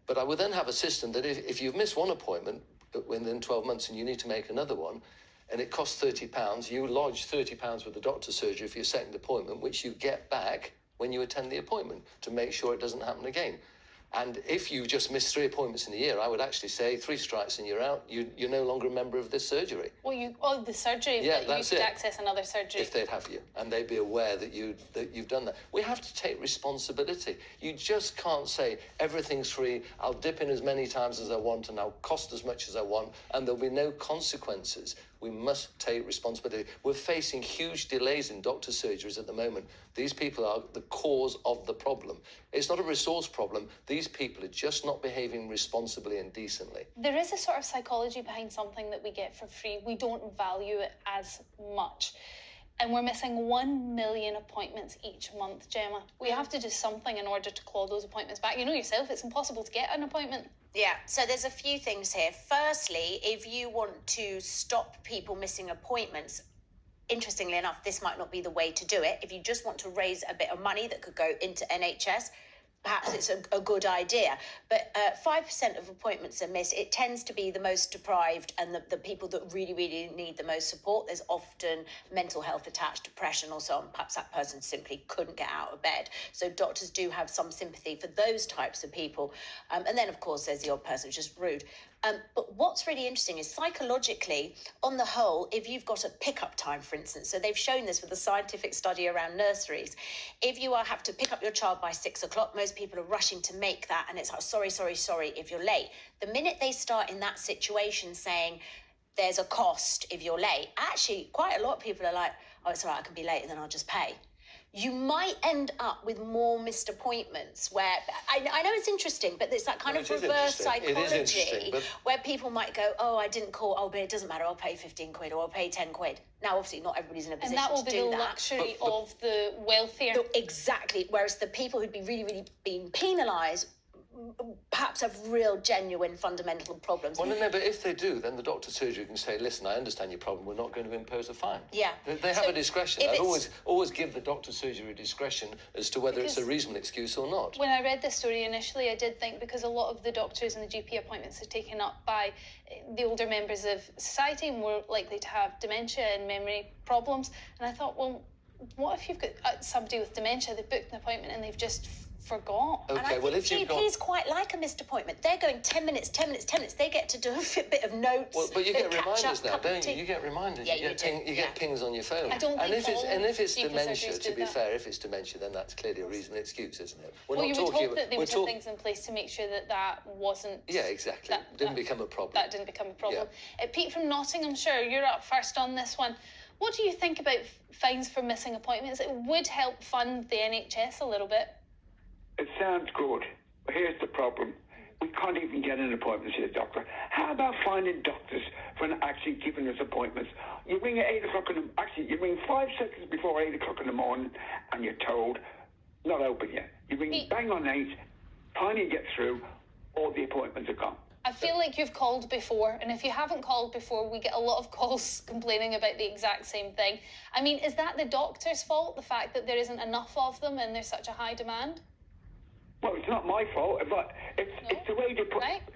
But I would then have a system that if you've missed one appointment within 12 months and you need to make another one, and it costs £30, you lodge £30 with the doctor's surgery for your second appointment, which you get back when you attend the appointment to make sure it doesn't happen again. And if you just miss 3 appointments in a year, I would actually say 3 strikes and you're out. You're no longer a member of this surgery. Well, the surgery, Yeah, but that's you could it. access another surgery. If they'd have you, and they'd be aware that you've done that. We have to take responsibility. You just can't say everything's free, I'll dip in as many times as I want and I'll cost as much as I want, and there'll be no consequences. We must take responsibility. We're facing huge delays in doctor surgeries at the moment. These people are the cause of the problem. It's not a resource problem. These people are just not behaving responsibly and decently. There is a sort of psychology behind something that we get for free. We don't value it as much. And we're missing 1 million appointments each month, Gemma. We have to do something in order to claw those appointments back. You know yourself, it's impossible to get an appointment. Yeah, so there's a few things here. Firstly, if you want to stop people missing appointments, interestingly enough, this might not be the way to do it. If you just want to raise a bit of money that could go into NHS, perhaps it's a good idea. But 5% of appointments are missed. It tends to be the most deprived and the people that really, really need the most support. There's often mental health attached, depression or so on. Perhaps that person simply couldn't get out of bed. So doctors do have some sympathy for those types of people. And then, of course, there's the odd person who's just rude. But what's really interesting is psychologically, on the whole, if you've got a pickup time, for instance, so they've shown this with a scientific study around nurseries. If you have to pick up your child by 6 o'clock, most people are rushing to make that. And it's like, sorry if you're late. The minute they start in that situation saying there's a cost if you're late, actually, quite a lot of people are like, oh, it's all right, I can be late and then I'll just pay. You might end up with more missed appointments where, I know it's interesting, but there's that kind of reverse psychology where people might go, oh, I didn't call, oh, but it doesn't matter, I'll pay 15 quid or I'll pay 10 quid. Now, obviously, not everybody's in a position to do that. And that will be the luxury of the wealthier. Exactly, whereas the people who'd be really, really being penalised perhaps have real, genuine, fundamental problems. Well, no, but if they do, then the doctor's surgery can say, listen, I understand your problem, we're not going to impose a fine. Yeah. They have a discretion. I'd always give the doctor's surgery discretion as to whether it's a reasonable excuse or not. When I read this story initially, I did think, because a lot of the doctors and the GP appointments are taken up by the older members of society, more likely to have dementia and memory problems. And I thought, well, what if you've got somebody with dementia, they've booked an appointment and they've just forgot? Okay, and I think GPs quite like a missed appointment. They're going 10 minutes. They get to do a bit of notes. Well, but you get reminders now, don't you? You get reminders. Yeah, you get pings on your phone. I don't think if it's dementia, to be fair, if it's dementia, then that's clearly a reasonable excuse, isn't it? You would hope that they would have things in place to make sure that wasn't... Yeah, exactly. That didn't become a problem. That didn't become a problem. Yeah. Pete from Nottinghamshire, you're up first on this one. What do you think about fines for missing appointments? It would help fund the NHS a little bit. It sounds good, but here's the problem. We can't even get an appointment to see a doctor. How about finding doctors for actually giving us appointments? You ring at 8 o'clock you ring 5 seconds before 8 o'clock in the morning and you're told, not open yet. You ring bang on 8, finally get through, all the appointments are gone. I feel like you've called before, and if you haven't called before, we get a lot of calls complaining about the exact same thing. I mean, is that the doctor's fault, the fact that there isn't enough of them and there's such a high demand? Well, it's not my fault, but it's the way they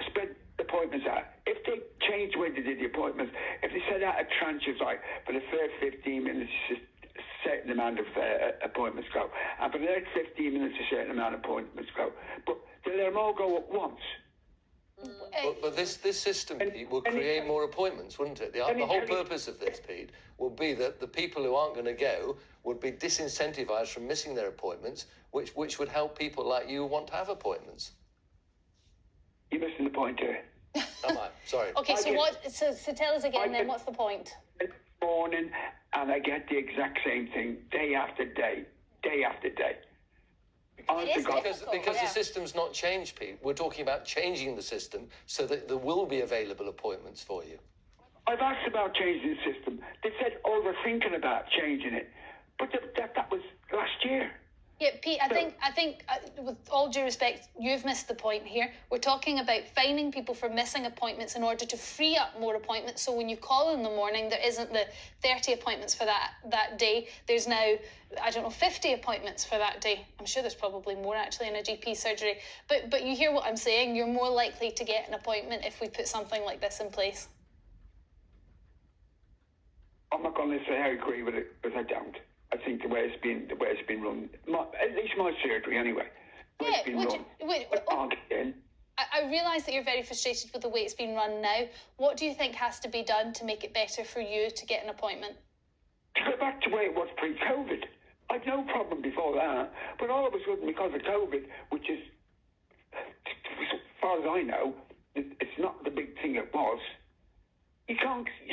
spread the appointments out. If they changed the way they did the appointments, if they set out a tranches, like for the first 15 minutes, a certain amount of appointments go, and for the next 15 minutes, a certain amount of appointments go, but they let them all go at once. But this system, Pete, will create more appointments, wouldn't it? The whole purpose of this, Pete, will be that the people who aren't going to go would be disincentivised from missing their appointments, which would help people like you who want to have appointments. You're missing the point here. Am I? Sorry. Okay, so tell us again then, what's the point? This morning, and I get the exact same thing day after day. Because the system's not changed, Pete. We're talking about changing the system so that there will be available appointments for you. I've asked about changing the system. They said, they're thinking about changing it. But that was last year. Yeah, Pete, I think, with all due respect, you've missed the point here. We're talking about fining people for missing appointments in order to free up more appointments. So when you call in the morning, there isn't the 30 appointments for that day. There's now, 50 appointments for that day. I'm sure there's probably more actually in a GP surgery. But you hear what I'm saying? You're more likely to get an appointment if we put something like this in place. I'm not going to say I agree with it, because I don't. I think the way it's been run, at least my surgery anyway. I realise that you're very frustrated with the way it's been run now. What do you think has to be done to make it better for you to get an appointment? To go back to where it was pre-COVID. I had no problem before that, but all of a sudden, because of COVID, which is, as far as I know, it's not the big thing it was. You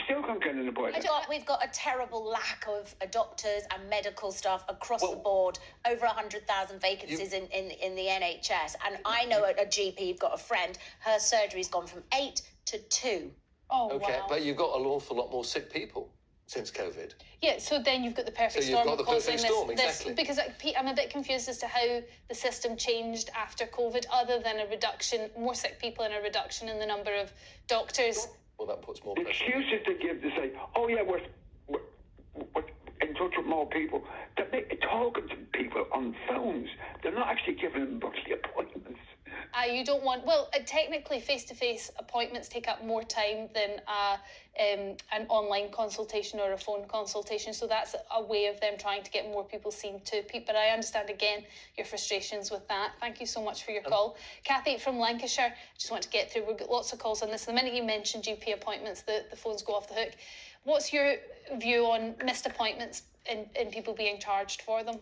still can't get an appointment. We've got a terrible lack of doctors and medical staff across the board. Over 100,000 vacancies in the NHS. And I know a GP, you've got a friend, her surgery's gone from 8 to 2. Oh, okay, wow. But you've got an awful lot more sick people since COVID. Yeah, so then you've got the perfect So storm you've got the perfect storm, exactly. Because, Pete, I'm a bit confused as to how the system changed after COVID, other than a reduction, more sick people and a reduction in the number of doctors. Well, that puts more the pressure. Excuses they give to say, oh yeah, we're in touch with more people. They're talking to people on phones. They're not actually giving them monthly appointments. You don't want... Well, technically, face-to-face appointments take up more time than an online consultation or a phone consultation. So that's a way of them trying to get more people seen too, Pete. But I understand, again, your frustrations with that. Thank you so much for your call. Kathy from Lancashire, just want to get through. We've got lots of calls on this. The minute you mention GP appointments, the phones go off the hook. What's your view on missed appointments and people being charged for them?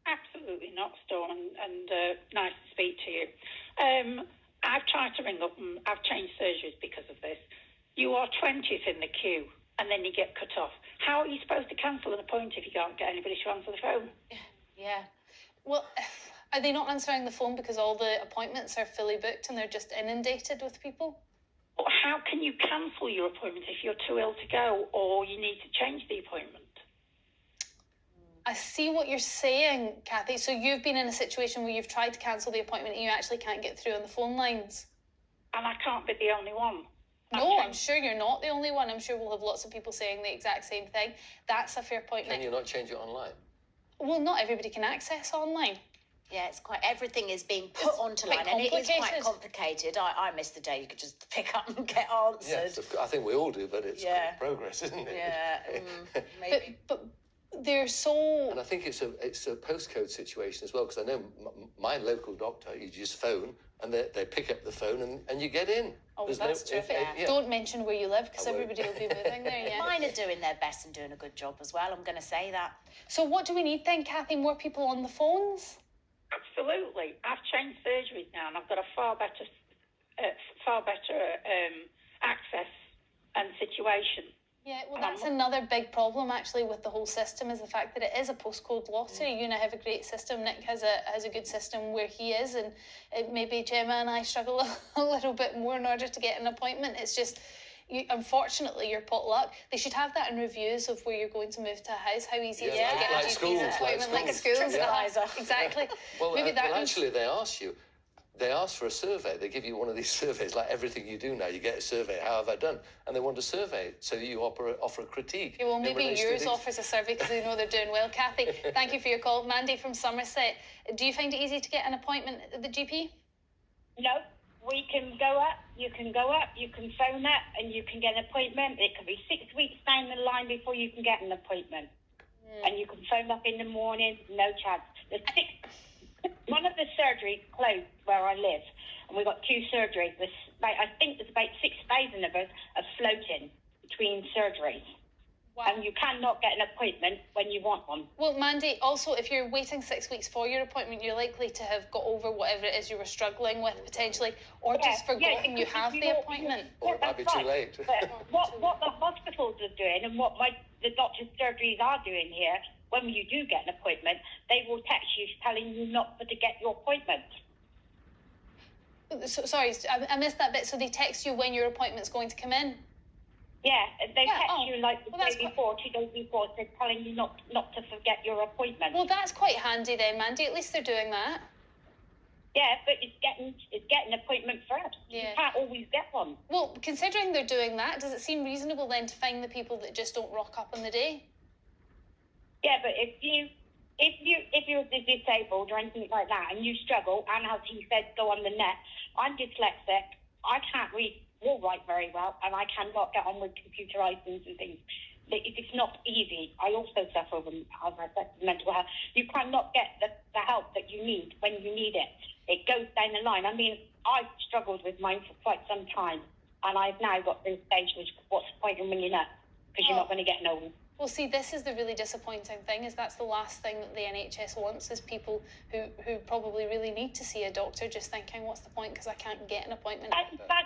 Absolutely not, Storm, and nice to speak to you. I've tried to ring up and I've changed surgeries because of this. You are 20th in the queue and then you get cut off. How are you supposed to cancel an appointment if you can't get anybody to answer the phone? Yeah. Well, are they not answering the phone because all the appointments are fully booked and they're just inundated with people? Or how can you cancel your appointment if you're too ill to go or you need to change the appointment? I see what you're saying, Kathy. So you've been in a situation where you've tried to cancel the appointment and you actually can't get through on the phone lines. And I can't be the only one. No, I'm sure you're not the only one. I'm sure we'll have lots of people saying the exact same thing. That's a fair point. Can you not change it online? Well, not everybody can access online. Yeah, everything is being put onto line, and it is quite complicated. I miss the day you could just pick up and get answered. Yes, I think we all do, but it's progress, isn't it? Yeah, maybe. But they're so... And I think it's a postcode situation as well, because I know my local doctor, you just phone, and they pick up the phone and you get in. Oh, that's terrific. Don't mention where you live, because everybody will be moving there, yeah. Mine are doing their best and doing a good job as well, I'm going to say that. So what do we need then, Kathy? More people on the phones? Absolutely. I've changed surgeries now, and I've got a far better access and situation. Yeah, well, that's another big problem actually with the whole system, is the fact that it is a postcode lottery. You now have a great system. Nick has a good system where he is, and maybe Gemma and I struggle a little bit more in order to get an appointment. It's just, unfortunately, you're pot luck. They should have that in reviews of where you're going to move to a house. How easy is it to get a GP's appointment, like schools? Exactly. Well, actually, they ask for a survey. They give you one of these surveys, like everything you do now. You get a survey. How have I done? And they want a survey, so you offer a critique. Yeah, well, maybe yours offers a survey because they know they're doing well. Kathy, thank you for your call. Mandy from Somerset, do you find it easy to get an appointment at the GP? No. We can go up, you can phone up and you can get an appointment. It could be 6 weeks down the line before you can get an appointment. And you can phone up in the morning, no chance. One of the surgeries closed where I live, and we've got 2 surgeries. I think there's about 6,000 of us are floating between surgeries. Wow. And you cannot get an appointment when you want one. Well, Mandy, also, if you're waiting 6 weeks for your appointment, you're likely to have got over whatever it is you were struggling with, potentially, or just forgotten you have the appointment. Or it might be too late. But what the hospitals are doing and what the doctor's surgeries are doing here, when you do get an appointment, they will text you telling you not to get your appointment. So, sorry, I missed that bit. So they text you when your appointment's going to come in? Yeah, they text Oh, you like the well, that's day before, 2 days before, they're telling you not to forget your appointment. Well, that's quite handy then, Mandy. At least they're doing that. Yeah, but it's getting an appointment first. Yeah. You can't always get one. Well, considering they're doing that, does it seem reasonable then to fine the people that just don't rock up on the day? Yeah, but if you're disabled or anything like that and you struggle, and as he said, go on the net. I'm dyslexic. I can't read or write very well, and I cannot get on with computer items and things. It's not easy. I also suffer from, as I said, mental health. You cannot get the help that you need when you need it. It goes down the line. I mean, I've struggled with mine for quite some time, and I've now got to the stage which, what's the point in ringing up? Because you're not going to get no one. Well, see, this is the really disappointing thing, is that's the last thing that the NHS wants, is people who probably really need to see a doctor just thinking, what's the point, because I can't get an appointment.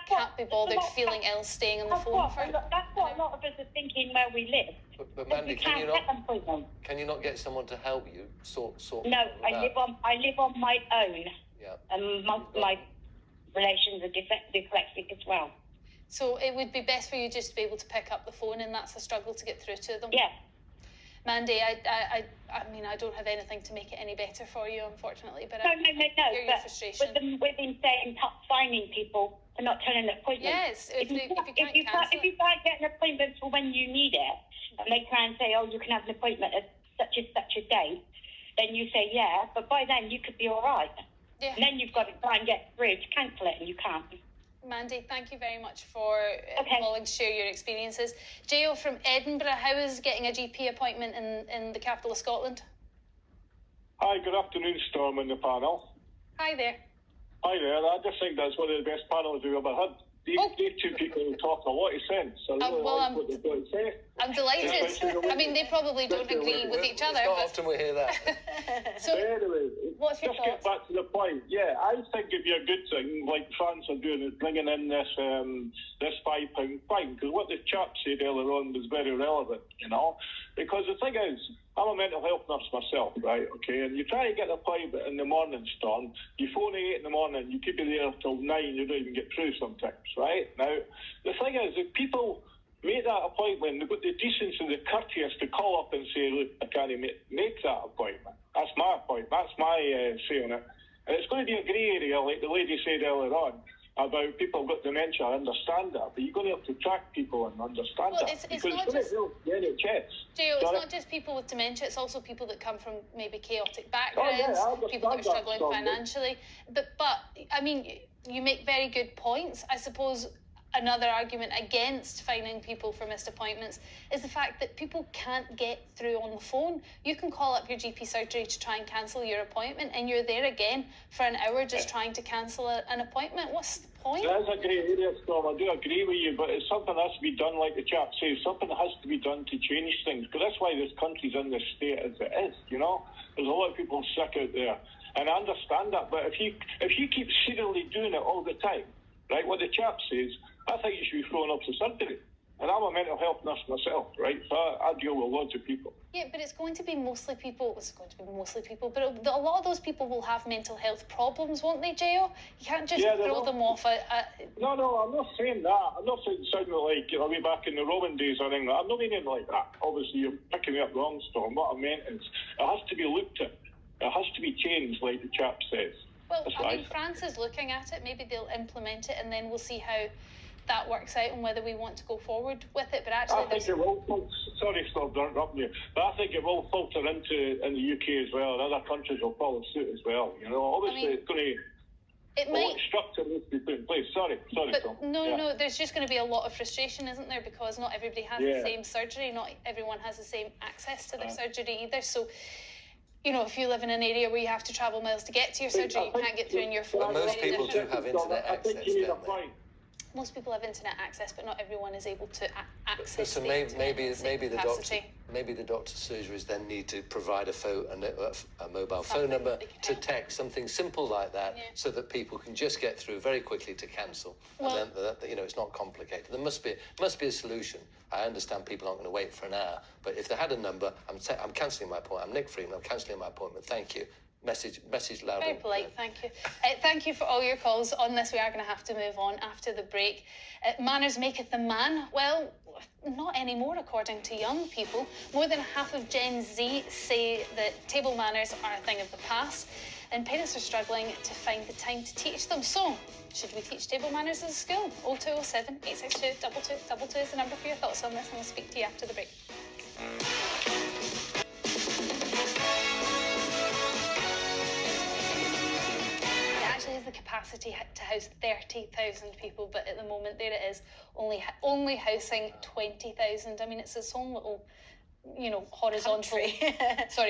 Can't be bothered feeling ill, staying on the phone for it. That's what a lot of us are thinking where we live. But Mandy, can you not get someone to help you sort? No, I live on my own. Yeah. And my relations are dyslexic as well. So it would be best for you just to be able to pick up the phone, and that's a struggle to get through to them. Yeah. Mandy, I mean, I don't have anything to make it any better for you, unfortunately, but No. I hear your But frustration. with them saying finding people for not turning an appointment. Yes, if you can't if you can't get an appointment for when you need it, and they try and say, oh, you can have an appointment at such a date, then you say yeah, but by then you could be all right. Yeah. And then you've got to try and get through to cancel it, and you can't. Mandy, thank you very much for calling to share your experiences. Gio from Edinburgh, how is getting a GP appointment in the capital of Scotland? Hi, good afternoon, Storm and the panel. Hi there. Hi there, I just think that's one of the best panels we've ever had. These two people talk a lot of sense. I really like what they've got to say. I'm delighted. I mean, they probably don't agree with each other. It's not often we hear that. So, anyway, what's your just get back to the point. Yeah, I think it'd be a good thing, like France are doing, is bringing in this £5 fine, because what the chap said earlier on was very relevant, you know. Because the thing is, I'm a mental health nurse myself, right? Okay, and you try to get an appointment in the morning, Storm. You phone at 8 in the morning, you could be there till 9. You don't even get through sometimes, right? Now, the thing is, if people make that appointment, they've got the decency and the courteous to call up and say, look, I can't make that appointment. That's my point. That's my say on it. And it's going to be a grey area, like the lady said earlier on, about people with dementia. I understand that, but you're going to have to track people and understand that. It's not just the NHS. Gio, it's not just people with dementia, it's also people that come from maybe chaotic backgrounds, people that are struggling financially. But I mean, you make very good points. I suppose another argument against fining people for missed appointments is the fact that people can't get through on the phone. You can call up your GP surgery to try and cancel your appointment, and you're there again for an hour just trying to cancel an appointment. What's the point? That's a great area, Storm. I do agree with you, but it's something that has to be done, like the chap says. Something has to be done to change things, because that's why this country's in the state as it is, you know? There's a lot of people sick out there, and I understand that, but if you keep serially doing it all the time, right, what the chap says, I think you should be thrown up to surgery. And I'm a mental health nurse myself, right? So I deal with lots of people. Yeah, but it's going to be mostly people, but a lot of those people will have mental health problems, won't they, Gio? You can't just throw them off No, I'm not saying that. I'm not saying sounding like, way back in the Roman days or anything. I'm not meaning like that. Obviously, you're picking me up wrong, Storm. What I meant is, it has to be looked at. It has to be changed, like the chap says. Well, I mean, France is looking at it. Maybe they'll implement it, and then we'll see how that works out and whether we want to go forward with it. But actually, I think it will. Sorry, stop interrupting you, but I think it will filter in the UK as well, and other countries will follow suit as well. You know, obviously it's going to. It might. Structure needs to be put in place. Sorry, but Tom. No. There's just going to be a lot of frustration, isn't there? Because not everybody has the same surgery. Not everyone has the same access to their surgery either. So, you know, if you live in an area where you have to travel miles to get to your surgery, you can't get through in your phone. But most people do have internet access, don't they? Most people have internet access, but not everyone is able to access. So maybe the doctor's surgeries then need to provide a mobile phone number to text, something simple like that, so that people can just get through very quickly to cancel. Well, and then it's not complicated. There must be a solution. I understand people aren't going to wait for an hour, but if they had a number, I'm cancelling my appointment. I'm Nick Freeman. I'm cancelling my appointment. Thank you. Message loud. Very polite, thank you. Thank you for all your calls on this. We are going to have to move on after the break. Manners maketh the man. Well, not anymore, according to young people. More than half of Gen Z say that table manners are a thing of the past, and parents are struggling to find the time to teach them. So, should we teach table manners as a school? 0207 862 2222 is the number for your thoughts on this, and we'll speak to you after the break. Has the capacity to house 30,000 people, but at the moment there it is, only housing 20,000. I mean, it's its own little, horizontal,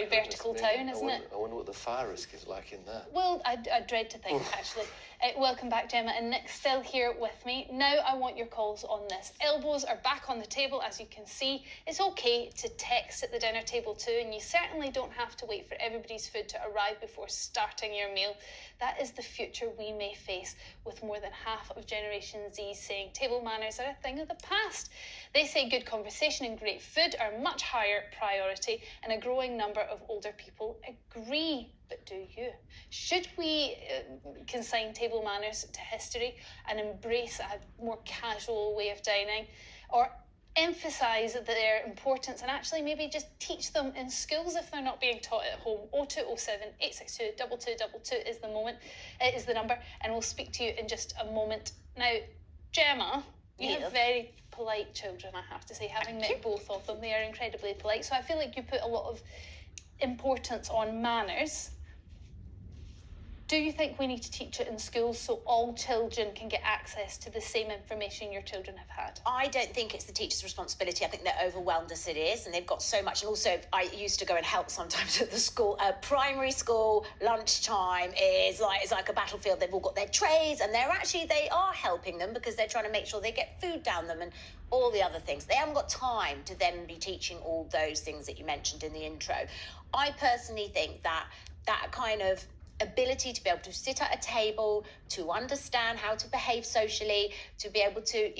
vertical town, isn't it? I wonder what the fire risk is like in there. Well, I dread to think, actually. Welcome back, Gemma, and Nick's still here with me. Now I want your calls on this. Elbows are back on the table, as you can see. It's okay to text at the dinner table too, and you certainly don't have to wait for everybody's food to arrive before starting your meal. That is the future we may face, with more than half of Generation Z saying table manners are a thing of the past. They say good conversation and great food are a much higher priority, and a growing number of older people agree. But do you? Should we consign table manners to history and embrace a more casual way of dining, or emphasise their importance and actually maybe just teach them in schools if they're not being taught at home? 0207 862 2222 is the number, and we'll speak to you in just a moment. Now, Gemma, you have very polite children, I have to say, having met both of them. They are incredibly polite, so I feel like you put a lot of importance on manners. Do you think we need to teach it in schools so all children can get access to the same information your children have had? I don't think it's the teacher's responsibility. I think they're overwhelmed as it is, and they've got so much. And also, I used to go and help sometimes at the school. Primary school lunchtime is like a battlefield. They've all got their trays, and they are helping them because they're trying to make sure they get food down them and all the other things. They haven't got time to then be teaching all those things that you mentioned in the intro. I personally think that kind of ability to be able to sit at a table, to understand how to behave socially, to be able to,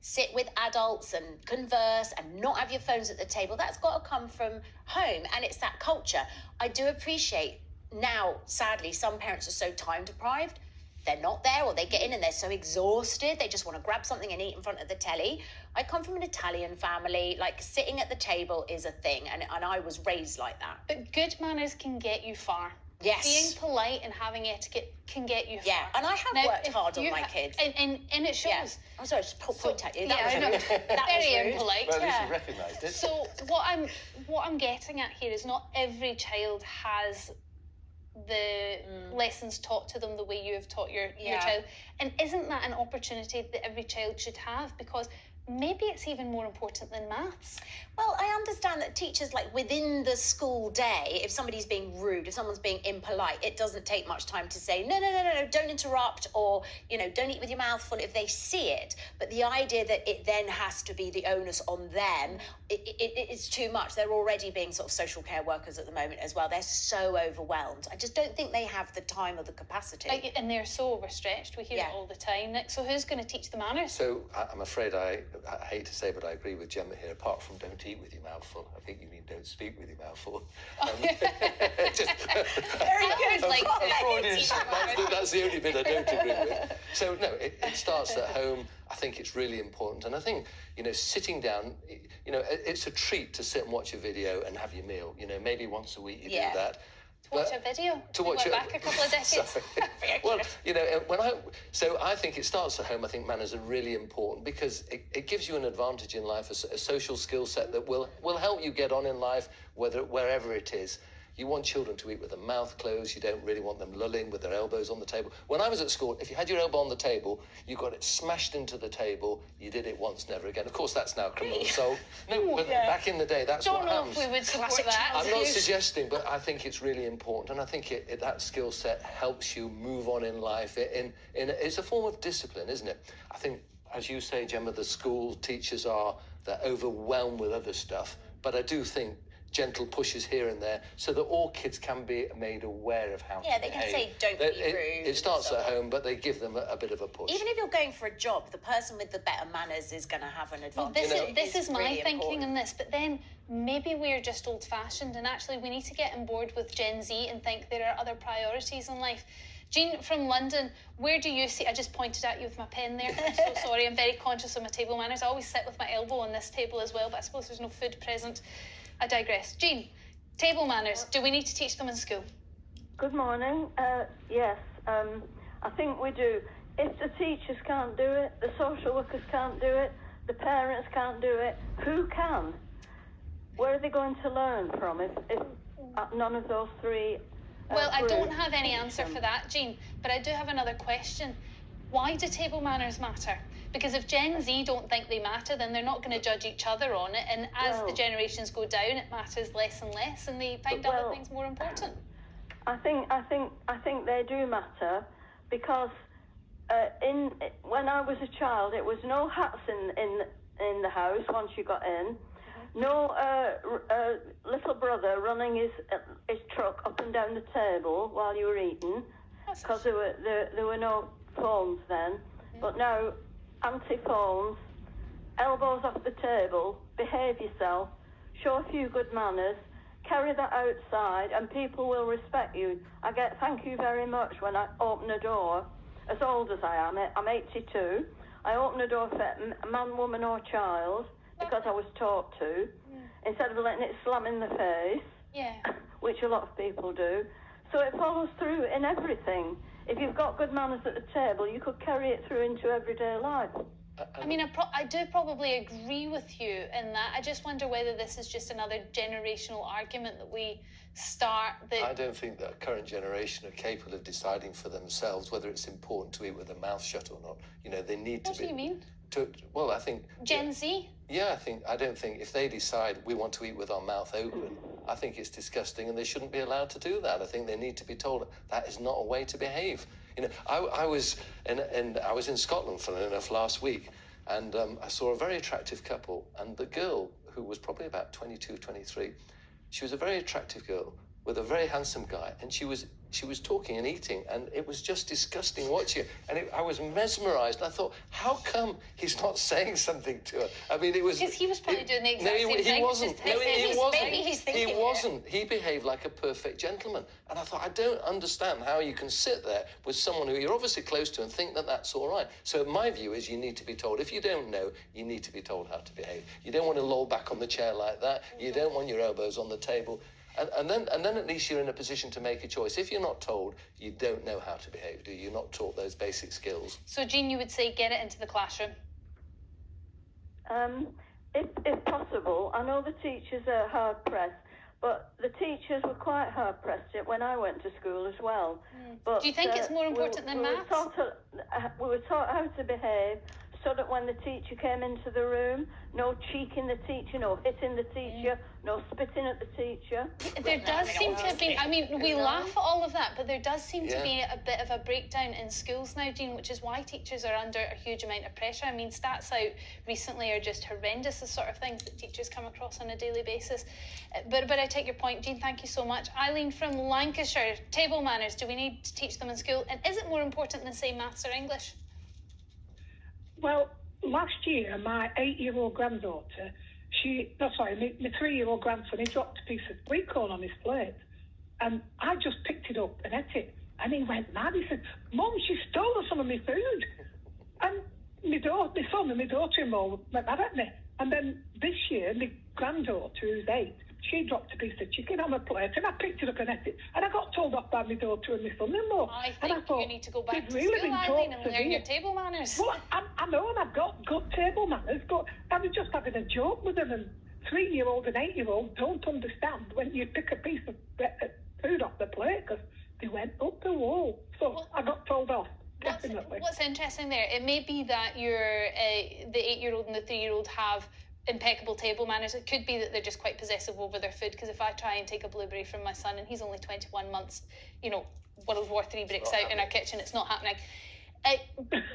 sit with adults and converse and not have your phones at the table, that's got to come from home, and it's that culture. I do appreciate now, sadly, some parents are so time deprived, they're not there, or they get in and they're so exhausted, they just want to grab something and eat in front of the telly. I come from an Italian family, sitting at the table is a thing, and I was raised like that. But good manners can get you far. Yes. Being polite and having etiquette can get you far. Yeah, and I have worked hard on my kids. And it shows. Yeah. I'm sorry, just point at you. That was I know. rude. That Very was rude. impolite. Well, at least you recognised it. So what I'm getting at here is not every child has the lessons taught to them the way you have taught your child. And isn't that an opportunity that every child should have? Because maybe it's even more important than maths. Well, I understand that teachers, within the school day, if somebody's being rude, if someone's being impolite, it doesn't take much time to say, no, don't interrupt, or, don't eat with your mouth full if they see it. But the idea that it then has to be the onus on them, it's too much. They're already being sort of social care workers at the moment as well. They're so overwhelmed. I just don't think they have the time or the capacity. And they're so overstretched. We hear it all the time, Nick. So who's going to teach the manners? So I'm afraid I hate to say, but I agree with Gemma here. Apart from don't eat with your mouth full, I think you mean don't speak with your mouth full. Very good. That's the only bit I don't agree with. So no, it starts at home. I think it's really important, and I think sitting down, it's a treat to sit and watch a video and have your meal. Maybe once a week you do that. To watch a video. Back a couple of decades. Well, so I think it starts at home. I think manners are really important because it gives you an advantage in life, a social skill set that will help you get on in life, wherever it is. You want children to eat with their mouth closed. You don't really want them lolling with their elbows on the table. When I was at school, if you had your elbow on the table, you got it smashed into the table. You did it once, never again. Of course, that's now criminal assault. No, but back in the day, that's what happens. Don't know if we would support that. I'm not suggesting, but I think it's really important, and I think that skill set helps you move on in life. It's a form of discipline, isn't it? I think, as you say, Gemma, the school teachers they're overwhelmed with other stuff, but I do think gentle pushes here and there, so that all kids can be made aware of how to behave. they can say, don't be rude. It starts at home, but they give them a bit of a push. Even if you're going for a job, the person with the better manners is going to have an advantage. Well, this is my really thinking important. on this, but then maybe we're just old-fashioned, and actually we need to get on board with Gen Z and think there are other priorities in life. Jean from London, where do you see... I just pointed at you with my pen there. I'm so sorry. I'm very conscious of my table manners. I always sit with my elbow on this table as well, but I suppose there's no food present. I digress. Jean, table manners, do we need to teach them in school? Good morning. Yes, I think we do. If the teachers can't do it, the social workers can't do it, the parents can't do it, who can? Where are they going to learn from if none of those three... Well, I don't have any answer for that, Jean, but I do have another question. Why do table manners matter? Because if Gen Z don't think they matter, then they're not going to judge each other on it, and as the generations go down, it matters less and less, and they find other things more important. I think they do matter, because when I was a child, it was no hats in the house once you got in. No little brother running his truck up and down the table while you were eating, because there were no phones then. But now, anti-phones, elbows off the table, behave yourself, show a few good manners, carry that outside, and people will respect you. I get thank you very much when I open a door, as old as I am. I'm 82. I open a door for a man, woman, or child, because I was taught to, instead of letting it slam in the face, which a lot of people do. So it follows through in everything. If you've got good manners at the table, you could carry it through into everyday life. I mean, I do probably agree with you in that. I just wonder whether this is just another generational argument that we start. I don't think that a current generation are capable of deciding for themselves whether it's important to eat with their mouth shut or not. You know, they need to be... What do you mean? Well, I think... Gen Z? Yeah, I don't think if they decide we want to eat with our mouth open, I think it's disgusting and they shouldn't be allowed to do that. I think they need to be told that is not a way to behave. You know, I was in Scotland, funnily enough, last week, and I saw a very attractive couple, and the girl, who was probably about 22, 23, she was a very attractive girl with a very handsome guy, and she was talking and eating, and it was just disgusting watching her. And I was mesmerised. I thought, how come he's not saying something to her? I mean, it was... Because he was probably doing the exact same thing. He wasn't. He wasn't. He behaved like a perfect gentleman. And I thought, I don't understand how you can sit there with someone who you're obviously close to and think that that's all right. So my view is you need to be told. If you don't know, you need to be told how to behave. You don't want to loll back on the chair like that. You don't want your elbows on the table. And then at least you're in a position to make a choice. If you're not told, you don't know how to behave, do you? You're not taught those basic skills. So, Jean, you would say get it into the classroom? If possible. I know the teachers are hard-pressed, but the teachers were quite hard-pressed when I went to school as well. But, do you think it's more important than maths? We were taught how to behave, so that when the teacher came into the room, no cheeking the teacher, no hitting the teacher, no spitting at the teacher. There does seem to have been, I mean, we laugh at all of that, but there does seem to be a bit of a breakdown in schools now, Jean, which is why teachers are under a huge amount of pressure. I mean, stats out recently are just horrendous, the sort of things that teachers come across on a daily basis. But I take your point, Jean, thank you so much. Eileen from Lancashire, table manners, do we need to teach them in school? And is it more important than, say, maths or English? Well, last year, my 8-year-old granddaughter, my 3-year-old grandson, he dropped a piece of sweet corn on his plate. And I just picked it up and ate it. And he went mad. He said, Mum, she stole some of my food. And my son and my daughter-in-law went mad at me. And then this year, my granddaughter, who's 8, she dropped a piece of chicken on my plate, and I picked it up and ate it. And I got told off by my daughter and my son-in-law. I think you need to go back to really school, Eileen, and learn your table manners. Well, I know, and I've got good table manners, but I was just having a joke with them, and 3-year-old and 8-year-old don't understand when you pick a piece of food off the plate, because they went up the wall. So I got told off. Definitely. What's interesting there, it may be that the 8-year-old and the 3-year-old have impeccable table manners. It could be that they're just quite possessive over their food, because if I try and take a blueberry from my son and he's only 21 months, you know, World War III breaks out in our kitchen, it's not happening.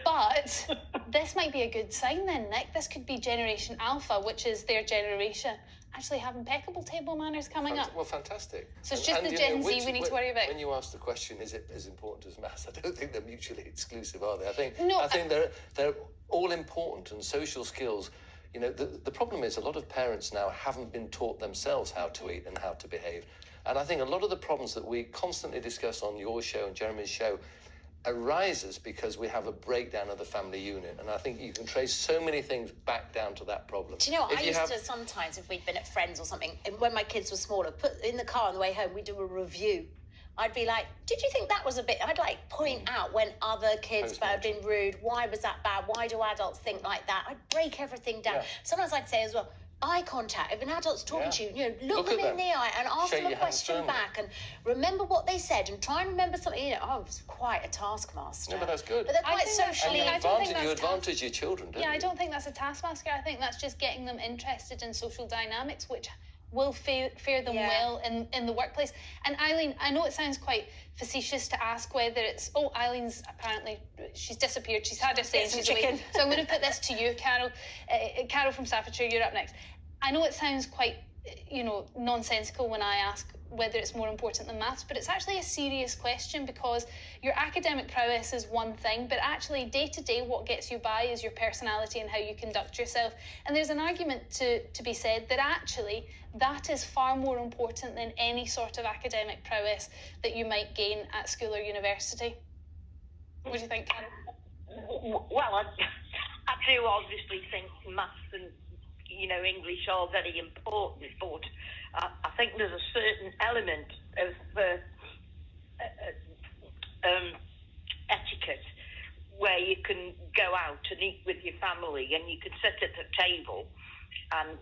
But this might be a good sign then, Nick. This could be Generation Alpha, which is their generation, actually have impeccable table manners coming up. Well, fantastic. So it's just the Gen Z we need to worry about. When you ask the question, is it as important as maths? I don't think they're mutually exclusive, are they? I think they're all important, and social skills. You know, the problem is a lot of parents now haven't been taught themselves how to eat and how to behave. And I think a lot of the problems that we constantly discuss on your show and Jeremy's show arises because we have a breakdown of the family unit. And I think you can trace so many things back down to that problem. Do you know what? I used to sometimes, if we'd been at friends or something, and when my kids were smaller, put in the car on the way home, we'd do a review. I'd be like, did you think that was a bit... I'd like point out when other kids had been rude. Why was that bad? Why do adults think like that? I'd break everything down. Yeah. Sometimes I'd say as well, eye contact. If an adult's talking to you, look them in the eye and ask them a question back and remember what they said and try and remember something. You know, I was quite a taskmaster. No, but that's good. But they're quite socially... You advantage your children, don't you? Yeah, I don't think that's a taskmaster. I think that's just getting them interested in social dynamics, which will fare them well in the workplace. And Eileen, I know it sounds quite facetious to ask whether it's, Eileen's apparently, she's disappeared, she's had her say she's away. So I'm going to put this to you, Carol. Carol from Staffordshire, you're up next. I know it sounds quite, nonsensical when I ask whether it's more important than maths, but it's actually a serious question because your academic prowess is one thing, but actually day to day what gets you by is your personality and how you conduct yourself. And there's an argument to be said that actually that is far more important than any sort of academic prowess that you might gain at school or university. What do you think, Carol? Well, I do obviously think maths and English are very important, but I think there's a certain element of etiquette where you can go out and eat with your family and you can sit at the table, and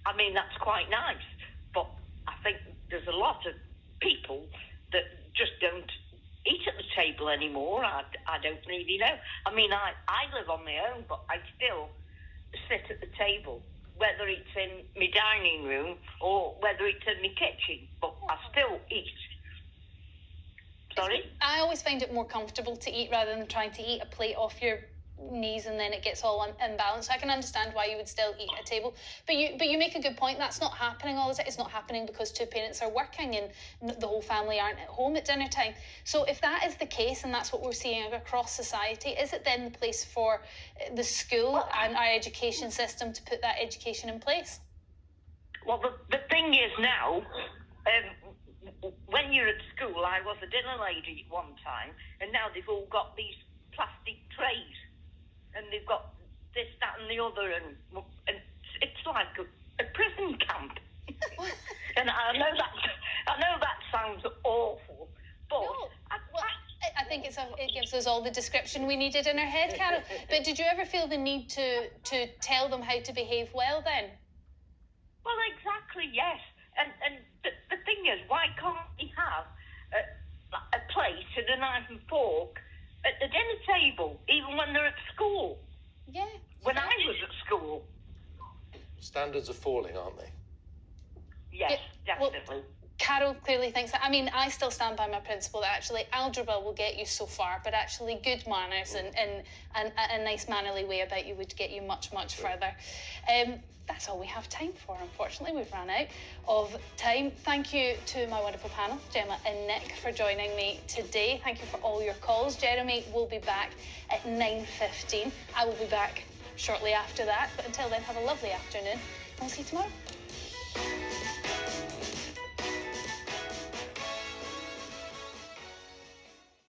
I mean that's quite nice. But I think there's a lot of people that just don't eat at the table anymore. I don't really know. I mean, I live on my own, but I still sit at the table, whether it's in my dining room or whether it's in my kitchen, but I still eat. Sorry? I always find it more comfortable to eat rather than trying to eat a plate off your knees and then it gets all imbalanced. So I can understand why you would still eat at a table. But you make a good point. That's not happening all the time. It's not happening because two parents are working and the whole family aren't at home at dinner time. So if that is the case and that's what we're seeing across society, is it then the place for the school and our education system to put that education in place? Well, the thing is now, when you're at school, I was a dinner lady at one time, and now they've all got these plastic trays. And they've got this, that, and the other, and it's like a prison camp. And I know that sounds awful, but no. I think it gives us all the description we needed in our head, Carol. But did you ever feel the need to tell them how to behave well then? Well, exactly, yes. And the thing is, why can't we have a plate and a knife and fork at the dinner table, even when they're at school? Yeah. When I was at school. Standards are falling, aren't they? Yes, definitely. Well, Carol clearly thinks that. I mean, I still stand by my principle that actually algebra will get you so far, but actually good manners and a nice mannerly way about you would get you much, much further. That's all we have time for, unfortunately. We've run out of time. Thank you to my wonderful panel, Gemma and Nick, for joining me today. Thank you for all your calls. Jeremy will be back at 9:15. I will be back shortly after that. But until then, have a lovely afternoon. And we'll see you tomorrow.